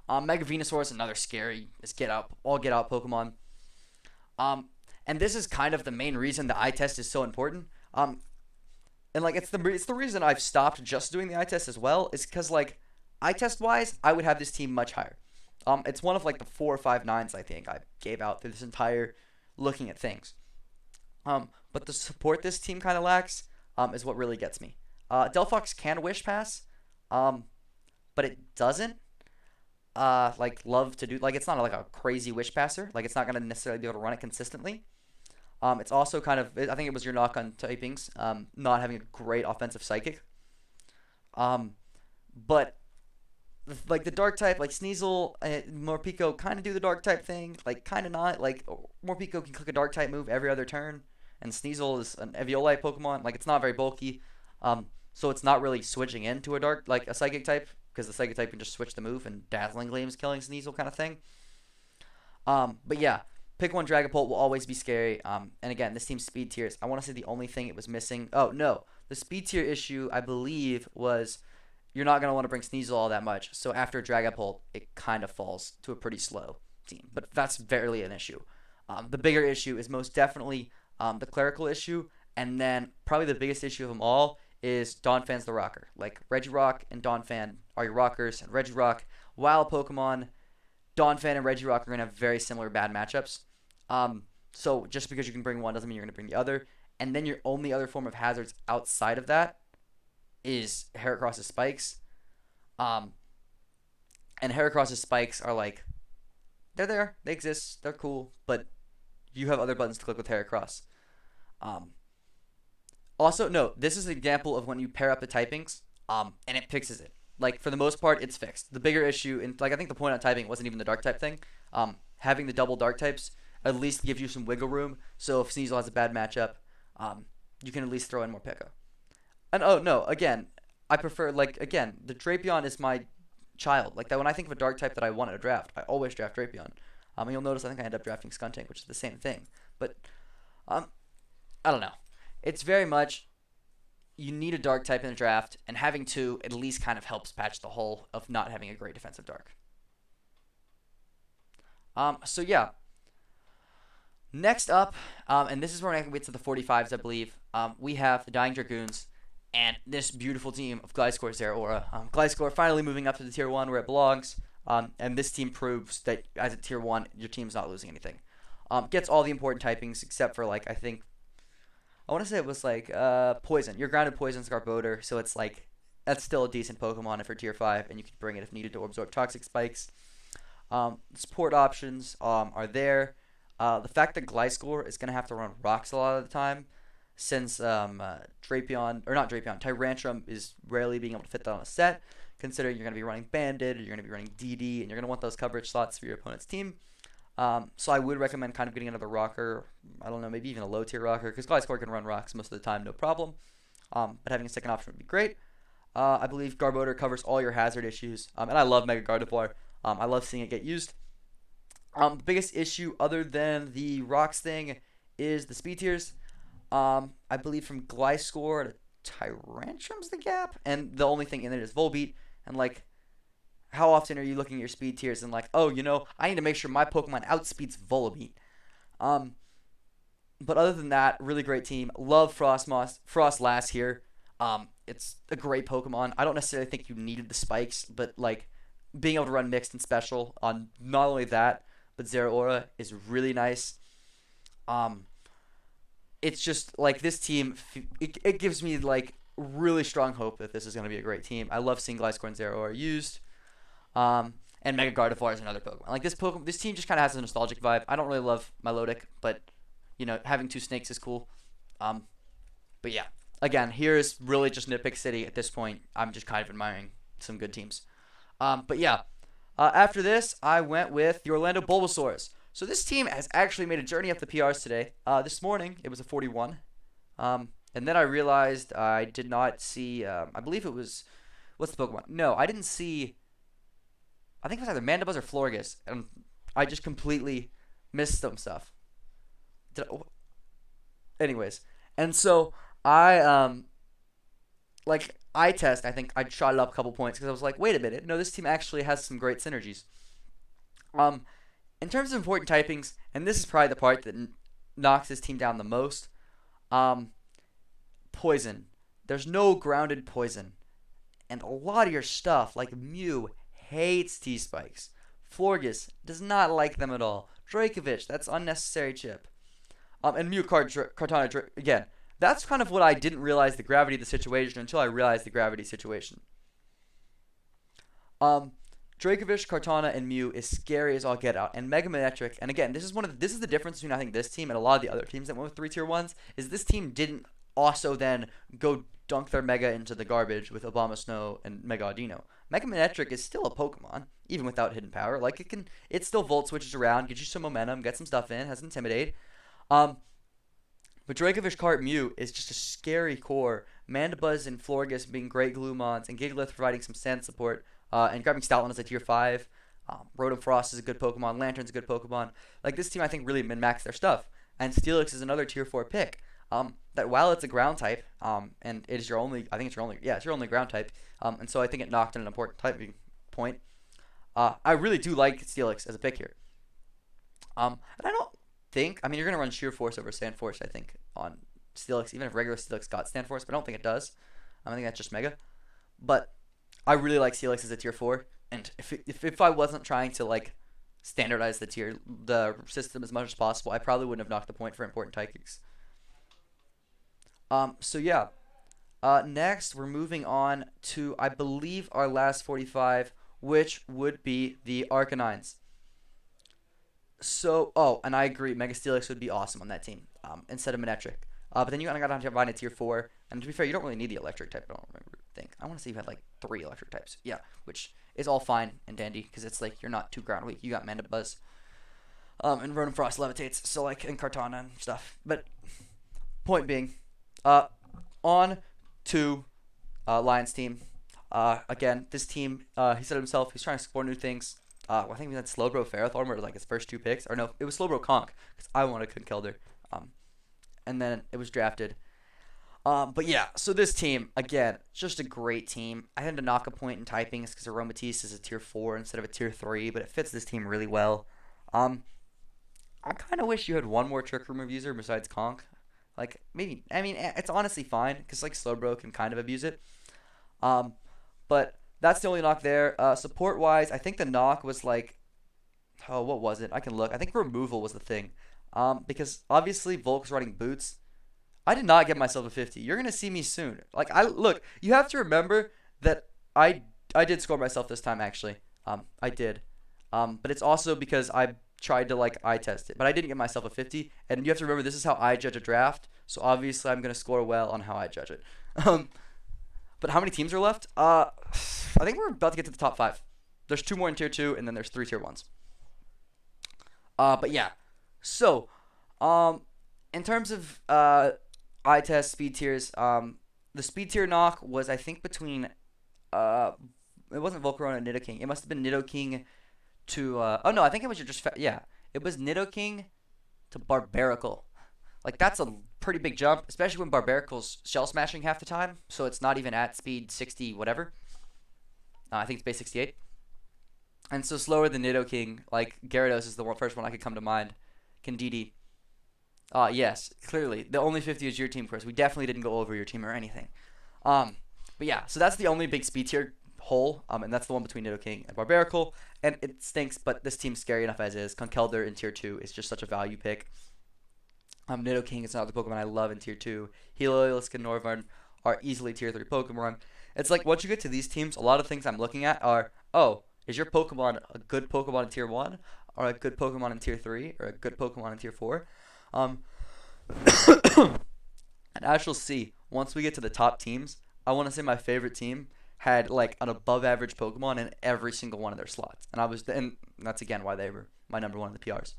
Mega Venusaur is another scary as all get out Pokemon. And this is kind of the main reason the eye test is so important. And like it's the reason I've stopped just doing the eye test as well is because like eye test wise, I would have this team much higher. It's one of like the 4 or 5 nines I think I gave out through this entire looking at things. But the support this team kind of lacks is what really gets me. Delphox can wish pass, but it doesn't like love to do, like it's not like a crazy wish passer. Like it's not going to necessarily be able to run it consistently. It's also kind of, I think it was your knock on typings, not having a great offensive psychic. But like the dark type, like Sneasel and Morpeko kind of do the dark type thing, like kind of not. Like Morpeko can click a dark type move every other turn, and Sneasel is an Eviolite Pokemon. Like it's not very bulky, so it's not really switching into a dark, like a psychic type, because the psychic type can just switch the move and Dazzling Gleam is killing Sneasel kind of thing. But yeah, pick one Dragapult will always be scary. And again, this team's speed tiers, I want to say the only thing it was missing. Oh no, the speed tier issue I believe was you're not going to want to bring Sneasel all that much. So after Dragapult, it kind of falls to a pretty slow team. But that's barely an issue. The bigger issue is most definitely the clerical issue. And then probably the biggest issue of them all is Donphan's the rocker. Like Regirock and Donphan are your rockers. And Regirock, while a Pokemon, Donphan and Regirock are going to have very similar bad matchups. So just because you can bring one doesn't mean you're going to bring the other. And then your only other form of hazards outside of that is Heracross's spikes. And Heracross's spikes are like, they're there, they exist, they're cool, but you have other buttons to click with Heracross. Also, no, this is an example of when you pair up the typings, and it fixes it. Like for the most part, it's fixed. The bigger issue, and like I think the point on typing wasn't even the dark type thing. Having the double dark types at least gives you some wiggle room. So if Sneasel has a bad matchup, you can at least throw in more Pekka. And oh no, again, I prefer like again the Drapion is my child. Like that when I think of a dark type that I want to draft, I always draft Drapion. And you'll notice I think I end up drafting Skuntank, which is the same thing. But um, I don't know. It's very much you need a dark type in the draft, and having two at least kind of helps patch the hole of not having a great defensive dark. So yeah, next up, and this is where I can get to the 45s, I believe. We have the Dying Dragoons and this beautiful team of Gliscor Zeraora. Gliscor finally moving up to the tier 1 where it belongs. And this team proves that as a tier 1, your team's not losing anything. Gets all the important typings except for, like, I think, I want to say it was, like, Poison. Your grounded Poison's Garbodor, so it's, like, that's still a decent Pokemon if you're tier 5, and you can bring it if needed to absorb Toxic Spikes. Support options are there. The fact that Gliscor is going to have to run rocks a lot of the time, since Drapion, or not Drapion, Tyrantrum is rarely being able to fit that on a set, considering you're going to be running Banded, or you're going to be running DD, and you're going to want those coverage slots for your opponent's team. So I would recommend kind of getting another rocker, I don't know, maybe even a low tier rocker, because Gliscor can run rocks most of the time, no problem. But having a second option would be great. I believe Garbodor covers all your hazard issues, and I love Mega Gardevoir. I love seeing it get used. The biggest issue, other than the rocks thing, is the speed tiers. I believe from Gliscor to Tyrantrum's the gap, and the only thing in it is Volbeat. And like, how often are you looking at your speed tiers and like, oh, I need to make sure my Pokemon outspeeds Volbeat. But other than that, really great team. Love Frostlass here. It's a great Pokemon. I don't necessarily think you needed the spikes, but like being able to run mixed and special on not only that, but Zeraora is really nice. It's just like this team. It gives me like really strong hope that this is going to be a great team. I love seeing Gliscor and Zeraora used. And Mega Gardevoir is another Pokemon. Like this team just kind of has a nostalgic vibe. I don't really love Milotic, but having two snakes is cool. But yeah, again, here is really just nitpick city at this point. I'm just kind of admiring some good teams. But yeah, after this, I went with the Orlando Bulbasaurs. So this team has actually made a journey up the PRs today. This morning, it was a 41. And then I realized I did not see, I believe it was, what's the Pokemon? No, I didn't see, I think it was either Mandibuzz or Florges. And I just completely missed some stuff. Anyways, and so I, eye test, I think I shot it up a couple points because I was like, wait a minute, no, this team actually has some great synergies. In terms of important typings, and this is probably the part that knocks this team down the most, Poison. There's no grounded Poison. And a lot of your stuff, like Mew, hates T-Spikes. Florges does not like them at all. Dracovish, that's unnecessary chip. And Mew Cartana, again, that's kind of what I didn't realize the gravity of the situation until I realized the gravity situation. Dracovish, Cartana, and Mew is scary as all get out, and Mega Manectric. And again, this is the difference between I think this team and a lot of the other teams that went with 3 tier 1s. Is this team didn't also then go dunk their Mega into the garbage with Abomasnow and Mega Audino. Mega Manectric is still a Pokemon, even without hidden power. Like it still volt switches around, gets you some momentum, get some stuff in, has Intimidate. But Dracovish, Cart, Mew is just a scary core. Mandibuzz and Florges being great Glumons, and Gigalith providing some sand support. And grabbing Stoutland as a tier 5. Rotom Frost is a good Pokemon. Lantern's a good Pokemon. Like, this team, I think, really min-maxed their stuff. And Steelix is another tier 4 pick. That while it's a ground type, and it is your only, I think it's your only ground type. And so I think it knocked in an important typing point. I really do like Steelix as a pick here. And I don't think, you're going to run Sheer Force over Sand Force, I think, on Steelix, even if regular Steelix got Sand Force, but I don't think it does. I think that's just Mega. But I really like Steelix as a tier 4, and if I wasn't trying to like standardize the system as much as possible, I probably wouldn't have knocked the point for important Tykeeks. So yeah. Next, we're moving on to, I believe, our last 45, which would be the Arcanines. So, and I agree, Mega Steelix would be awesome on that team, instead of Manectric. But then you got to find a tier 4, and to be fair, you don't really need the electric type, I don't think. I want to say you had like 3 electric types. Yeah, which is all fine and dandy because it's like you're not too ground weak. You got Mandibuzz. And Rotom Frost levitates, so like in Kartana and stuff. But point being, on to Lions team. Again, this team, he said himself, he's trying to explore new things. I think we had Slowbro Ferrothorn were like his first 2 picks. Or no, it was Slowbro Conk, because I wanted Conkeldurr. And then it was drafted. But yeah, so this team, again, just a great team. I had to knock a point in typings because Aromatisse is a tier 4 instead of a tier 3, but it fits this team really well. I kind of wish you had one more Trick Room abuser besides Conk. Like, maybe, I mean, it's honestly fine, because, like, Slowbro can kind of abuse it. But that's the only knock there. Support-wise, I think the knock was, like, oh, what was it? I can look. I think removal was the thing. Because, obviously, Volk's running boots. I did not get myself a 50. You're going to see me soon. Like, look, you have to remember that I did score myself this time, actually. I did. But it's also because I tried to like eye test it, but I didn't get myself a 50. And you have to remember this is how I judge a draft, so obviously I'm gonna score well on how I judge it. But how many teams are left? I think we're about to get to the top 5. There's 2 more in tier 2, and then there's 3 tier 1s. But yeah, so in terms of eye test speed tiers, the speed tier knock was I think between it wasn't Volcarona and Nidoking. It must have been Nidoking to oh no, I think it was it was Nidoking to Barbaracle. Like that's a pretty big jump, especially when Barbaracle's shell smashing half the time, so it's not even at speed 60 whatever. I think it's base 68. And so slower than Nidoking, like Gyarados is the first one I could come to mind. Candidi. Yes, clearly. The only 50 is your team, Chris. We definitely didn't go over your team or anything. But yeah, so that's the only big speed tier hole, and that's the one between Nidoking and Barbaracle, and it stinks, but this team's scary enough as is. Conkeldurr in tier 2 is just such a value pick. Nidoking is another Pokemon I love in tier 2. Heliolisk and Norvarn are easily tier 3 Pokemon. It's like once you get to these teams, a lot of things I'm looking at are, oh, is your Pokemon a good Pokemon in tier 1, or a good Pokemon in tier 3, or a good Pokemon in tier 4? And as you'll see, once we get to the top teams, I want to say my favorite team had like an above average Pokemon in every single one of their slots. And that's again why they were my number 1 in the PRs.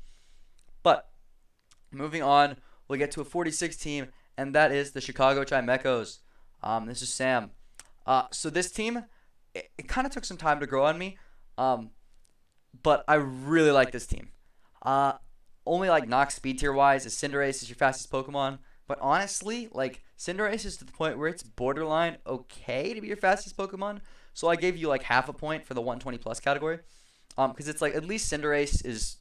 But moving on, we'll get to a 46 team, and that is the Chicago Chimechos. This is Sam. So this team, it kind of took some time to grow on me, but I really like this team. Only like knock speed tier wise is Cinderace is your fastest Pokemon. But honestly, like, Cinderace is to the point where it's borderline okay to be your fastest Pokemon. So I gave you, like, half a point for the 120 plus category. Because it's, like, at least Cinderace is,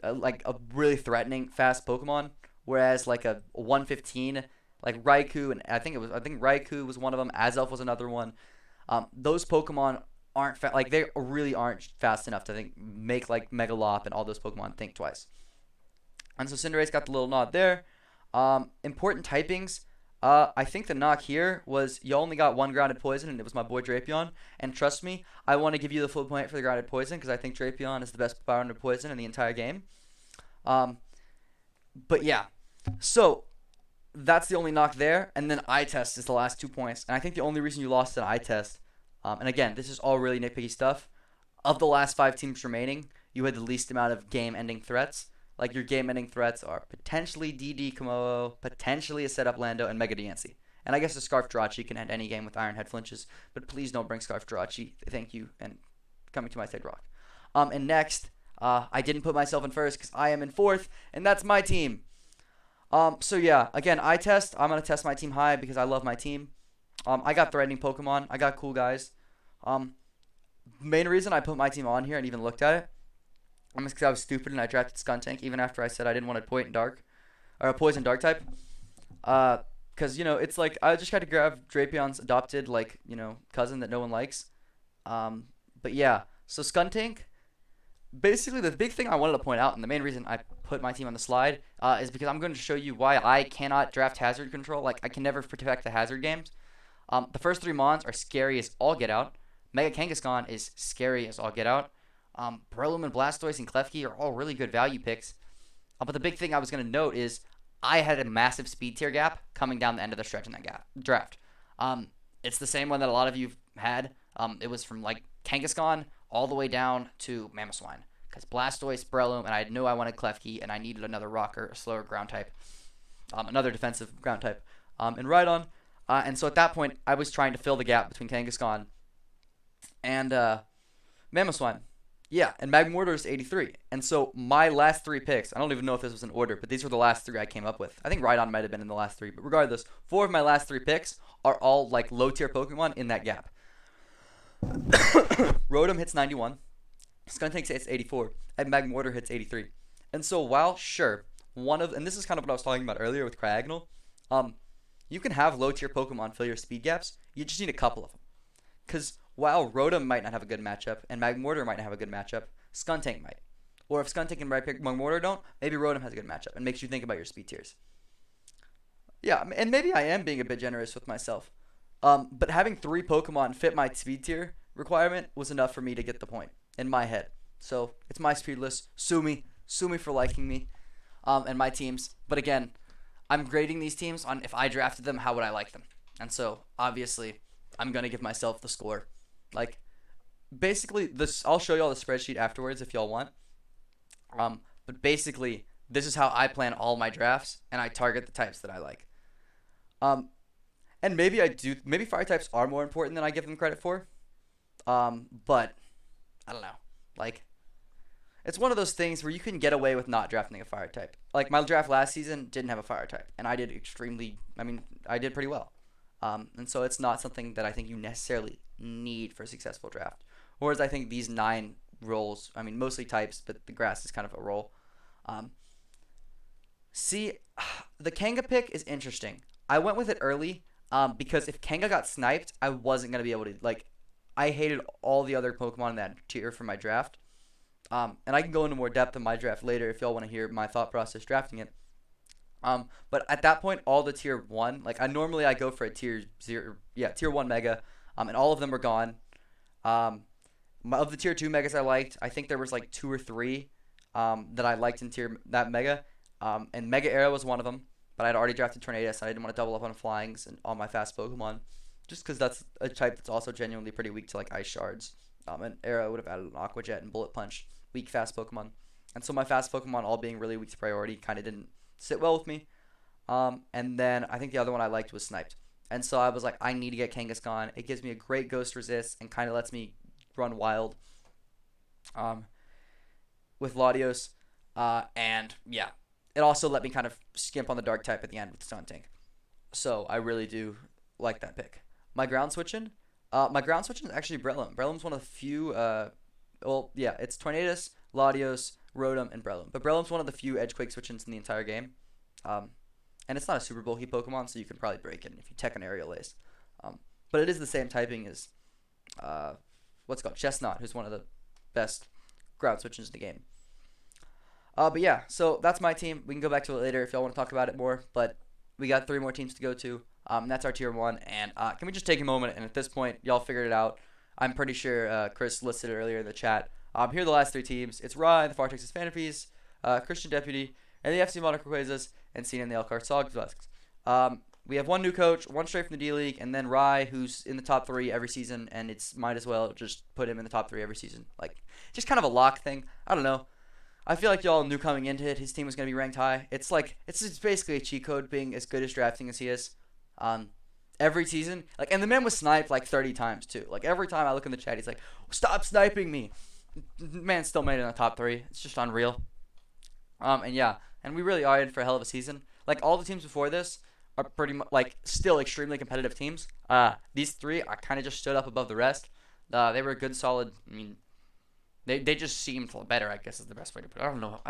like, a really threatening fast Pokemon. Whereas, like, a 115, like, Raikou, and I think Raikou was one of them. Azelf was another one. Those Pokemon aren't, like, they really aren't fast enough to make, like, Megalop and all those Pokemon think twice. And so Cinderace got the little nod there. Important typings. I think the knock here was you only got 1 grounded poison, and it was my boy Drapion. And trust me, I want to give you the full point for the grounded poison because I think Drapion is the best grounded poison in the entire game. But yeah, so that's the only knock there. And then eye test is the last 2 points. And I think the only reason you lost an eye test, and again, this is all really nitpicky stuff. Of the last 5 teams remaining, you had the least amount of game-ending threats. Like, your game-ending threats are potentially DD Komodo, potentially a setup Lando, and Mega Diancie. And I guess a Scarf Jirachi can end any game with Iron Head flinches, but please don't bring Scarf Jirachi. Thank you, and coming to my side rock. And next, I didn't put myself in first because I am in 4th, and that's my team. So yeah, again, eye test. I'm going to test my team high because I love my team. I got threatening Pokemon. I got cool guys. Main reason I put my team on here and even looked at it, almost because I was stupid and I drafted Skuntank even after I said I didn't want a Poison Dark type. Because, you know, it's like I just had to grab Drapion's adopted, like, you know, cousin that no one likes. But yeah, so Skuntank, basically the big thing I wanted to point out, and the main reason I put my team on the slide, is because I'm going to show you why I cannot draft Hazard Control. Like, I can never protect the Hazard games. The first 3 Mons are scary as all get out. Mega Kangaskhan is scary as all get out. Breloom and Blastoise and Klefki are all really good value picks. But the big thing I was going to note is I had a massive speed tier gap coming down the end of the stretch in that draft. It's the same one that a lot of you had. It was from like Kangaskhan all the way down to Mamoswine. Because Blastoise, Breloom, and I knew I wanted Klefki, and I needed another rocker, a slower ground type, another defensive ground type, and Rhydon. And so at that point, I was trying to fill the gap between Kangaskhan and Mamoswine. Yeah, and Magmortar is 83. And so my last three picks, I don't even know if this was in order, but these were the last three I came up with. I think Rhydon might have been in the last three, but regardless, four of my last three picks are all like low tier Pokemon in that gap. Rotom hits 91, Skuntank hits 84, and Magmortar hits 83. And so while sure, and this is kind of what I was talking about earlier with Cryogonal, um, you can have low tier Pokemon fill your speed gaps. You just need a couple of them. Because while Rotom might not have a good matchup and Magmortar might not have a good matchup, Skuntank might. Or if Skuntank and Magmortar don't, maybe Rotom has a good matchup and makes you think about your speed tiers. Yeah, and maybe I am being a bit generous with myself. But having three Pokemon fit my speed tier requirement was enough for me to get the point in my head. So it's my speed list. Sue me for liking me, and my teams. But again, I'm grading these teams on if I drafted them, how would I like them? And so obviously, I'm gonna give myself the score. Like basically, this I'll show you all the spreadsheet afterwards if y'all want. But basically, this is how I plan all my drafts, and I target the types that I like. Um, and maybe I do. Maybe fire types are more important than I give them credit for. But I don't know. Like it's one of those things where you can get away with not drafting a fire type. Like my draft last season didn't have a fire type, and I did extremely. I mean, I did pretty well. And so it's not something that I think you necessarily need for a successful draft. Whereas I think these 9 roles, I mean, mostly types, but the grass is kind of a role. Um, See, the Kanga pick is interesting. I went with it early because if Kanga got sniped, I wasn't going to be able to, like, I hated all the other Pokemon in that tier for my draft. And I can go into more depth in my draft later if y'all want to hear my thought process drafting it. But at that point, all the tier 1, like, I go for a tier 0, yeah, tier 1 Mega, and all of them were gone. Um, of the tier 2 Megas I liked, I think there was, like, 2 or 3 that I liked in that Mega. And Mega Era was one of them, but I'd already drafted Tornadus, and I didn't want to double up on Flyings and all my fast Pokemon, just because that's a type that's also genuinely pretty weak to like Ice Shards. And Era would have added an Aqua Jet and Bullet Punch, weak fast Pokemon, and so my fast Pokemon all being really weak to priority kind of didn't sit well with me. And then I think the other one I liked was Sniped, and so I was like, I need to get Kangaskhan. It gives me a great Ghost Resist and kind of lets me run wild. Um, with Latios, and yeah, it also let me kind of skimp on the dark type at the end with Stunting. So I really do like that pick. My ground switching is actually Breloom. Breloom's one of the few. Well, yeah, it's Tornadus, Latios, Rotom, and Breloom. But Breloom's one of the few Edge Quake switchings in the entire game. Um, and it's not a super bulky Pokemon, so you can probably break it if you tech an Aerial Ace. But it is the same typing as uh, what's it called Chestnut, who's one of the best ground switchings in the game. But yeah, so that's my team. We can go back to it later if y'all want to talk about it more. But we got 3 more teams to go to. That's our tier 1. And can we just take a moment? And at this point, y'all figured it out. I'm pretty sure Chris listed it earlier in the chat. Here are the last 3 teams. It's Rye, the Far Texas Fantafies, Christian Deputy, and the FC Monaco Quezas, and Cena and the Elkhart Sogsbusks. We have one new coach, one straight from the D League, and then Rye, who's in the top 3 every season, and it's might as well just put him in the top 3 every season. Like, just kind of a lock thing. I don't know. I feel like y'all knew coming into it his team was going to be ranked high. It's like it's basically a cheat code being as good as drafting as he is. Every season, like, and the man was sniped like 30 times too. Like every time I look in the chat, he's like, "Stop sniping me." Man still made it in the top 3. It's just unreal. And yeah, and we really are in for a hell of a season. Like all the teams before this are pretty much like still extremely competitive teams. These 3 are kind of just stood up above the rest. They were a good, solid. I mean, they just seemed better, I guess is the best way to put it. I don't know.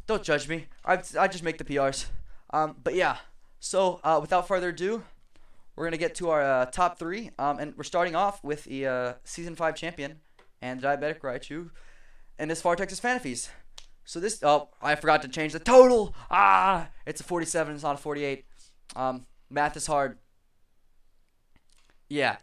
Don't judge me. I just make the PRs. But yeah. So without further ado, we're gonna get to our top 3. And we're starting off with the season 5 champion and Diabetic Raichu, and this Far Texas Fantafies. So this I forgot to change the total. It's a 47. It's not a 48. Math is hard. Yeah.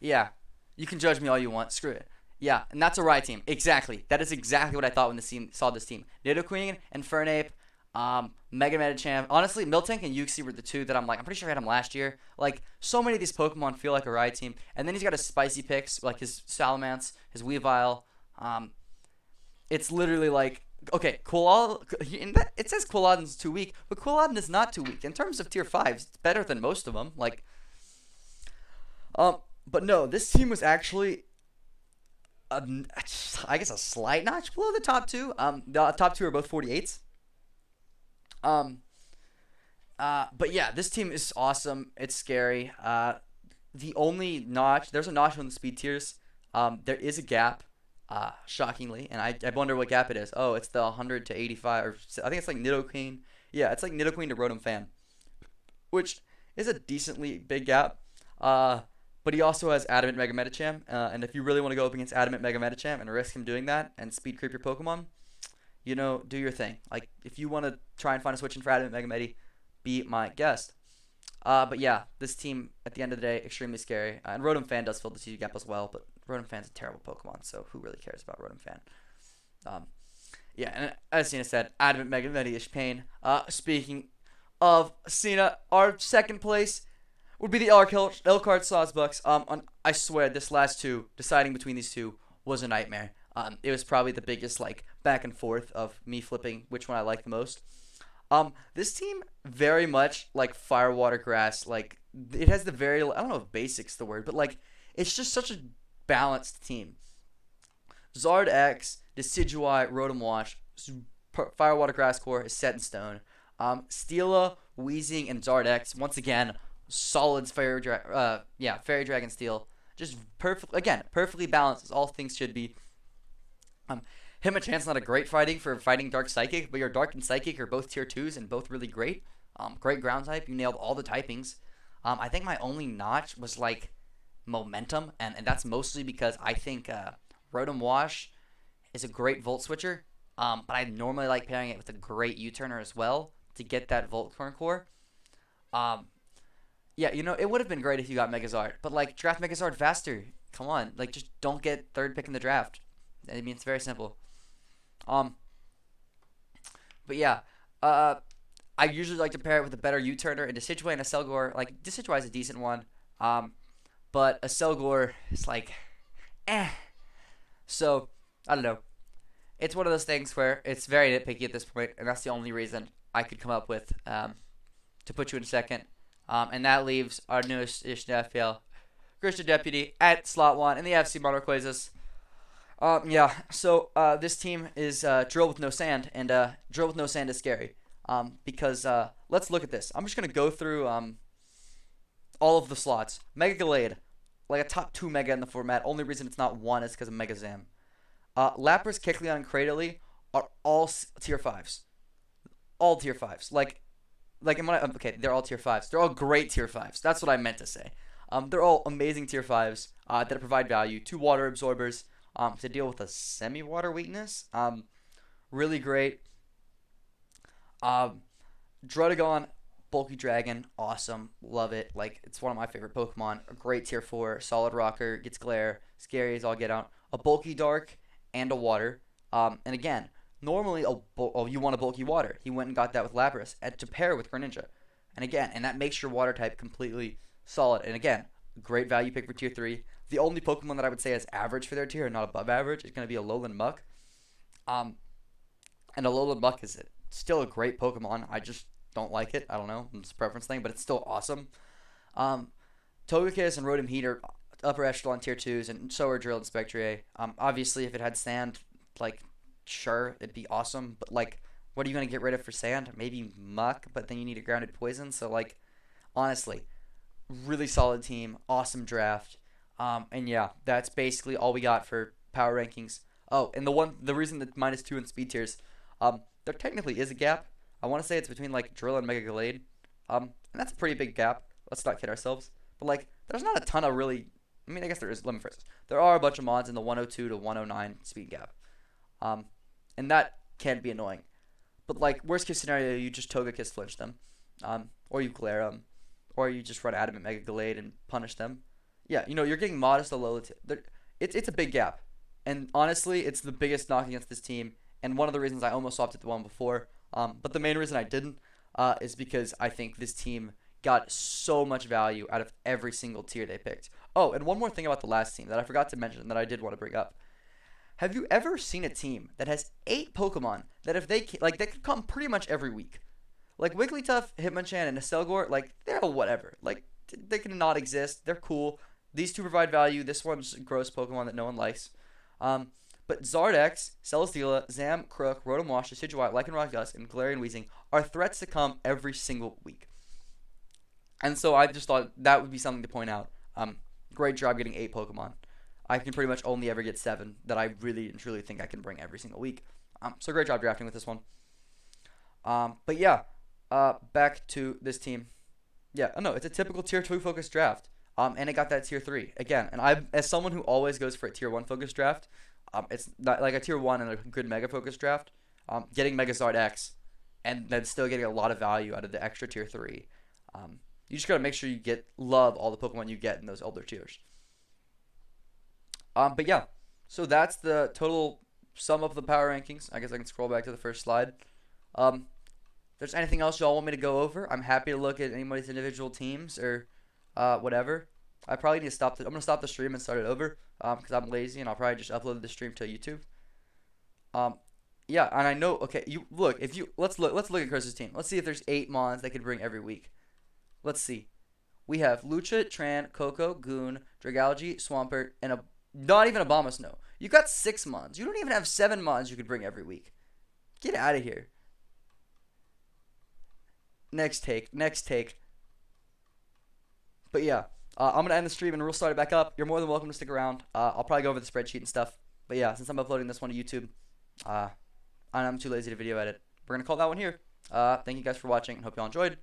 You can judge me all you want. Screw it. Yeah, and that's a Rye team. Exactly. That is exactly what I thought when the team saw this team. Nidoqueen and Fernape. Mega Medicham. Honestly, Miltank and Uxie were the two that I'm like, I'm pretty sure I had him last year. Like, so many of these Pokemon feel like a ride team. And then he's got his spicy picks, like his Salamence, his Weavile. Um, it's literally like, okay, it says Quilladin's too weak, but Quilladin is not too weak. In terms of tier 5s, it's better than most of them. Like, but no, this team was actually a, I guess a slight notch below the top two. The top two are both 48s. Um, but yeah, this team is awesome. It's scary. The only notch, there's a notch on the speed tiers. There is a gap, shockingly, and I wonder what gap it is. Oh, it's the 100 to 85, or I think it's like Nidoqueen. Yeah, it's like Nidoqueen to Rotom Fan, which is a decently big gap. Uh, but he also has Adamant Mega Medicham, and if you really want to go up against Adamant Mega Medicham and risk him doing that and speed creep your Pokemon, do your thing. Like, if you want to try and find a switch in for Adamant Mega Medi, be my guest. But yeah, this team at the end of the day extremely scary. And Rotom Fan does fill the TG gap as well, but Rotom Fan's a terrible Pokemon, so who really cares about Rotom Fan? Um, yeah, and as Cena said, Adamant Mega Medi is pain. Speaking of Cena, our second place would be the Elcard Sawsbucks. I swear, this last two, deciding between these two, was a nightmare. It was probably the biggest like back and forth of me flipping which one I like the most. This team very much like fire, water, grass. Like, it has the very, I don't know if basic's the word, but like it's just such a balanced team. Zard X, Decidueye, Rotom Wash, Fire, Water, Grass core is set in stone. Steela, Weezing, and Zard X once again solid Fairy Dragon Steel, just perfect again, perfectly balanced as all things should be. Hitmonchan's not a great fighting Dark Psychic, but your Dark and Psychic are both tier 2s and both really great. Great ground type. You nailed all the typings. I think my only notch was like momentum, and that's mostly because I think Rotom Wash is a great Volt Switcher, but I normally like pairing it with a great U-Turner as well to get that Volt Core. Um, yeah, it would have been great if you got Megazord, but like draft Megazord faster. Come on, like just don't get third pick in the draft. I mean, it's very simple. Um, but yeah, I usually like to pair it with a better U-turner, and Decidueye and a Selgor. Like, Decidueye is a decent one, but a Selgor is like, eh. So I don't know. It's one of those things where it's very nitpicky at this point, and that's the only reason I could come up with to put you in second. And that leaves our newest edition of FPL, Christian Deputy at slot 1 in the FC Modern Quizzes. Yeah, so this team is Drill with no sand, and Drill with no sand is scary. Because let's look at this. I'm just gonna go through all of the slots. Mega Gallade, like a top 2 Mega in the format. Only reason it's not 1 is because of Mega Zam. Lapras, Kecleon, and Cradily are all tier 5s. All tier 5s. Okay, they're all tier 5s. They're all great tier 5s. That's what I meant to say. They're all amazing tier 5s that provide value. 2 water absorbers to deal with a semi-water weakness. Really great. Druddigon, Bulky Dragon, awesome. Love it. Like, it's one of my favorite Pokemon. A great tier 4, solid rocker, gets glare, scary as all get out. A Bulky Dark and a water. And again, normally you want a Bulky Water. He went and got that with Lapras to pair with Greninja. And that makes your water type completely solid. And again, great value pick for tier 3. The only Pokemon that I would say is average for their tier and not above average is going to be a Alolan Muck. And Alolan Muck is still a great Pokemon. I just don't like it. I don't know. It's a preference thing, but it's still awesome. Togekiss and Rotom Heat are upper echelon tier 2s, and so are Drill and Spectre. Obviously, if it had sand, like, sure, it'd be awesome. But, like, what are you going to get rid of for sand? Maybe Muck, but then you need a grounded poison. So, like, honestly, really solid team. Awesome draft. And yeah, that's basically all we got for power rankings. Oh, and the reason that -2 in speed tiers, there technically is a gap. I want to say it's between like Drill and Mega Gallade. And that's a pretty big gap. Let's not kid ourselves. But like, there's not a ton of really. I mean, I guess there is. Let me phrase this. There are a bunch of mods in the 102 to 109 speed gap. And that can be annoying. But like, worst case scenario, you just Togekiss flinch them, or you glare them, or you just run Adamant Mega Gallade and punish them. Yeah, you're getting modest Alola. It's a big gap, and honestly, it's the biggest knock against this team. And one of the reasons I almost swapped it to one before. But the main reason I didn't is because I think this team got so much value out of every single tier they picked. Oh, and one more thing about the last team that I forgot to mention that I did want to bring up. Have you ever seen a team that has 8 Pokemon that if they like they could come pretty much every week? Like Wigglytuff, Hitmonchan, and Estelgor, like they're whatever. Like they can not exist. They're cool. These two provide value. This one's a gross Pokemon that no one likes. Um, but Zardex, Celesteela, Zam, Crook, Rotom-Wash, Decidueye, Lycanroc Gus, and Galarian Weezing are threats to come every single week. And so I just thought that would be something to point out. Great job getting 8 Pokemon. I can pretty much only ever get 7 that I really and truly think I can bring every single week. So great job drafting with this one. But yeah, back to this team. Yeah, no, it's a typical tier 2 focused draft. And it got that tier 3 again. And I, as someone who always goes for a tier 1 focused draft, it's not like a tier 1 and a good mega focused draft. Getting Megazard X and then still getting a lot of value out of the extra tier 3. You just gotta make sure you love all the Pokemon you get in those older tiers. But yeah, so that's the total sum of the power rankings. I guess I can scroll back to the first slide. If there's anything else y'all want me to go over, I'm happy to look at anybody's individual teams or whatever. I probably need to stop. I'm gonna stop the stream and start it over because I'm lazy and I'll probably just upload the stream to YouTube. Um, yeah, and I know. Okay, you look. If you let's look at Chris's team. Let's see if there's 8 Mons they could bring every week. Let's see. We have Lucha, Tran, Coco, Goon, Dragalge, Swampert, and a not even a Abomasnow. You got 6 Mons. You don't even have 7 Mons you could bring every week. Get out of here. Next take. Next take. But yeah, I'm gonna end the stream and we'll start it back up. You're more than welcome to stick around. I'll probably go over the spreadsheet and stuff. But yeah, since I'm uploading this one to YouTube, and I'm too lazy to video edit, we're gonna call that one here. Thank you guys for watching and hope y'all enjoyed.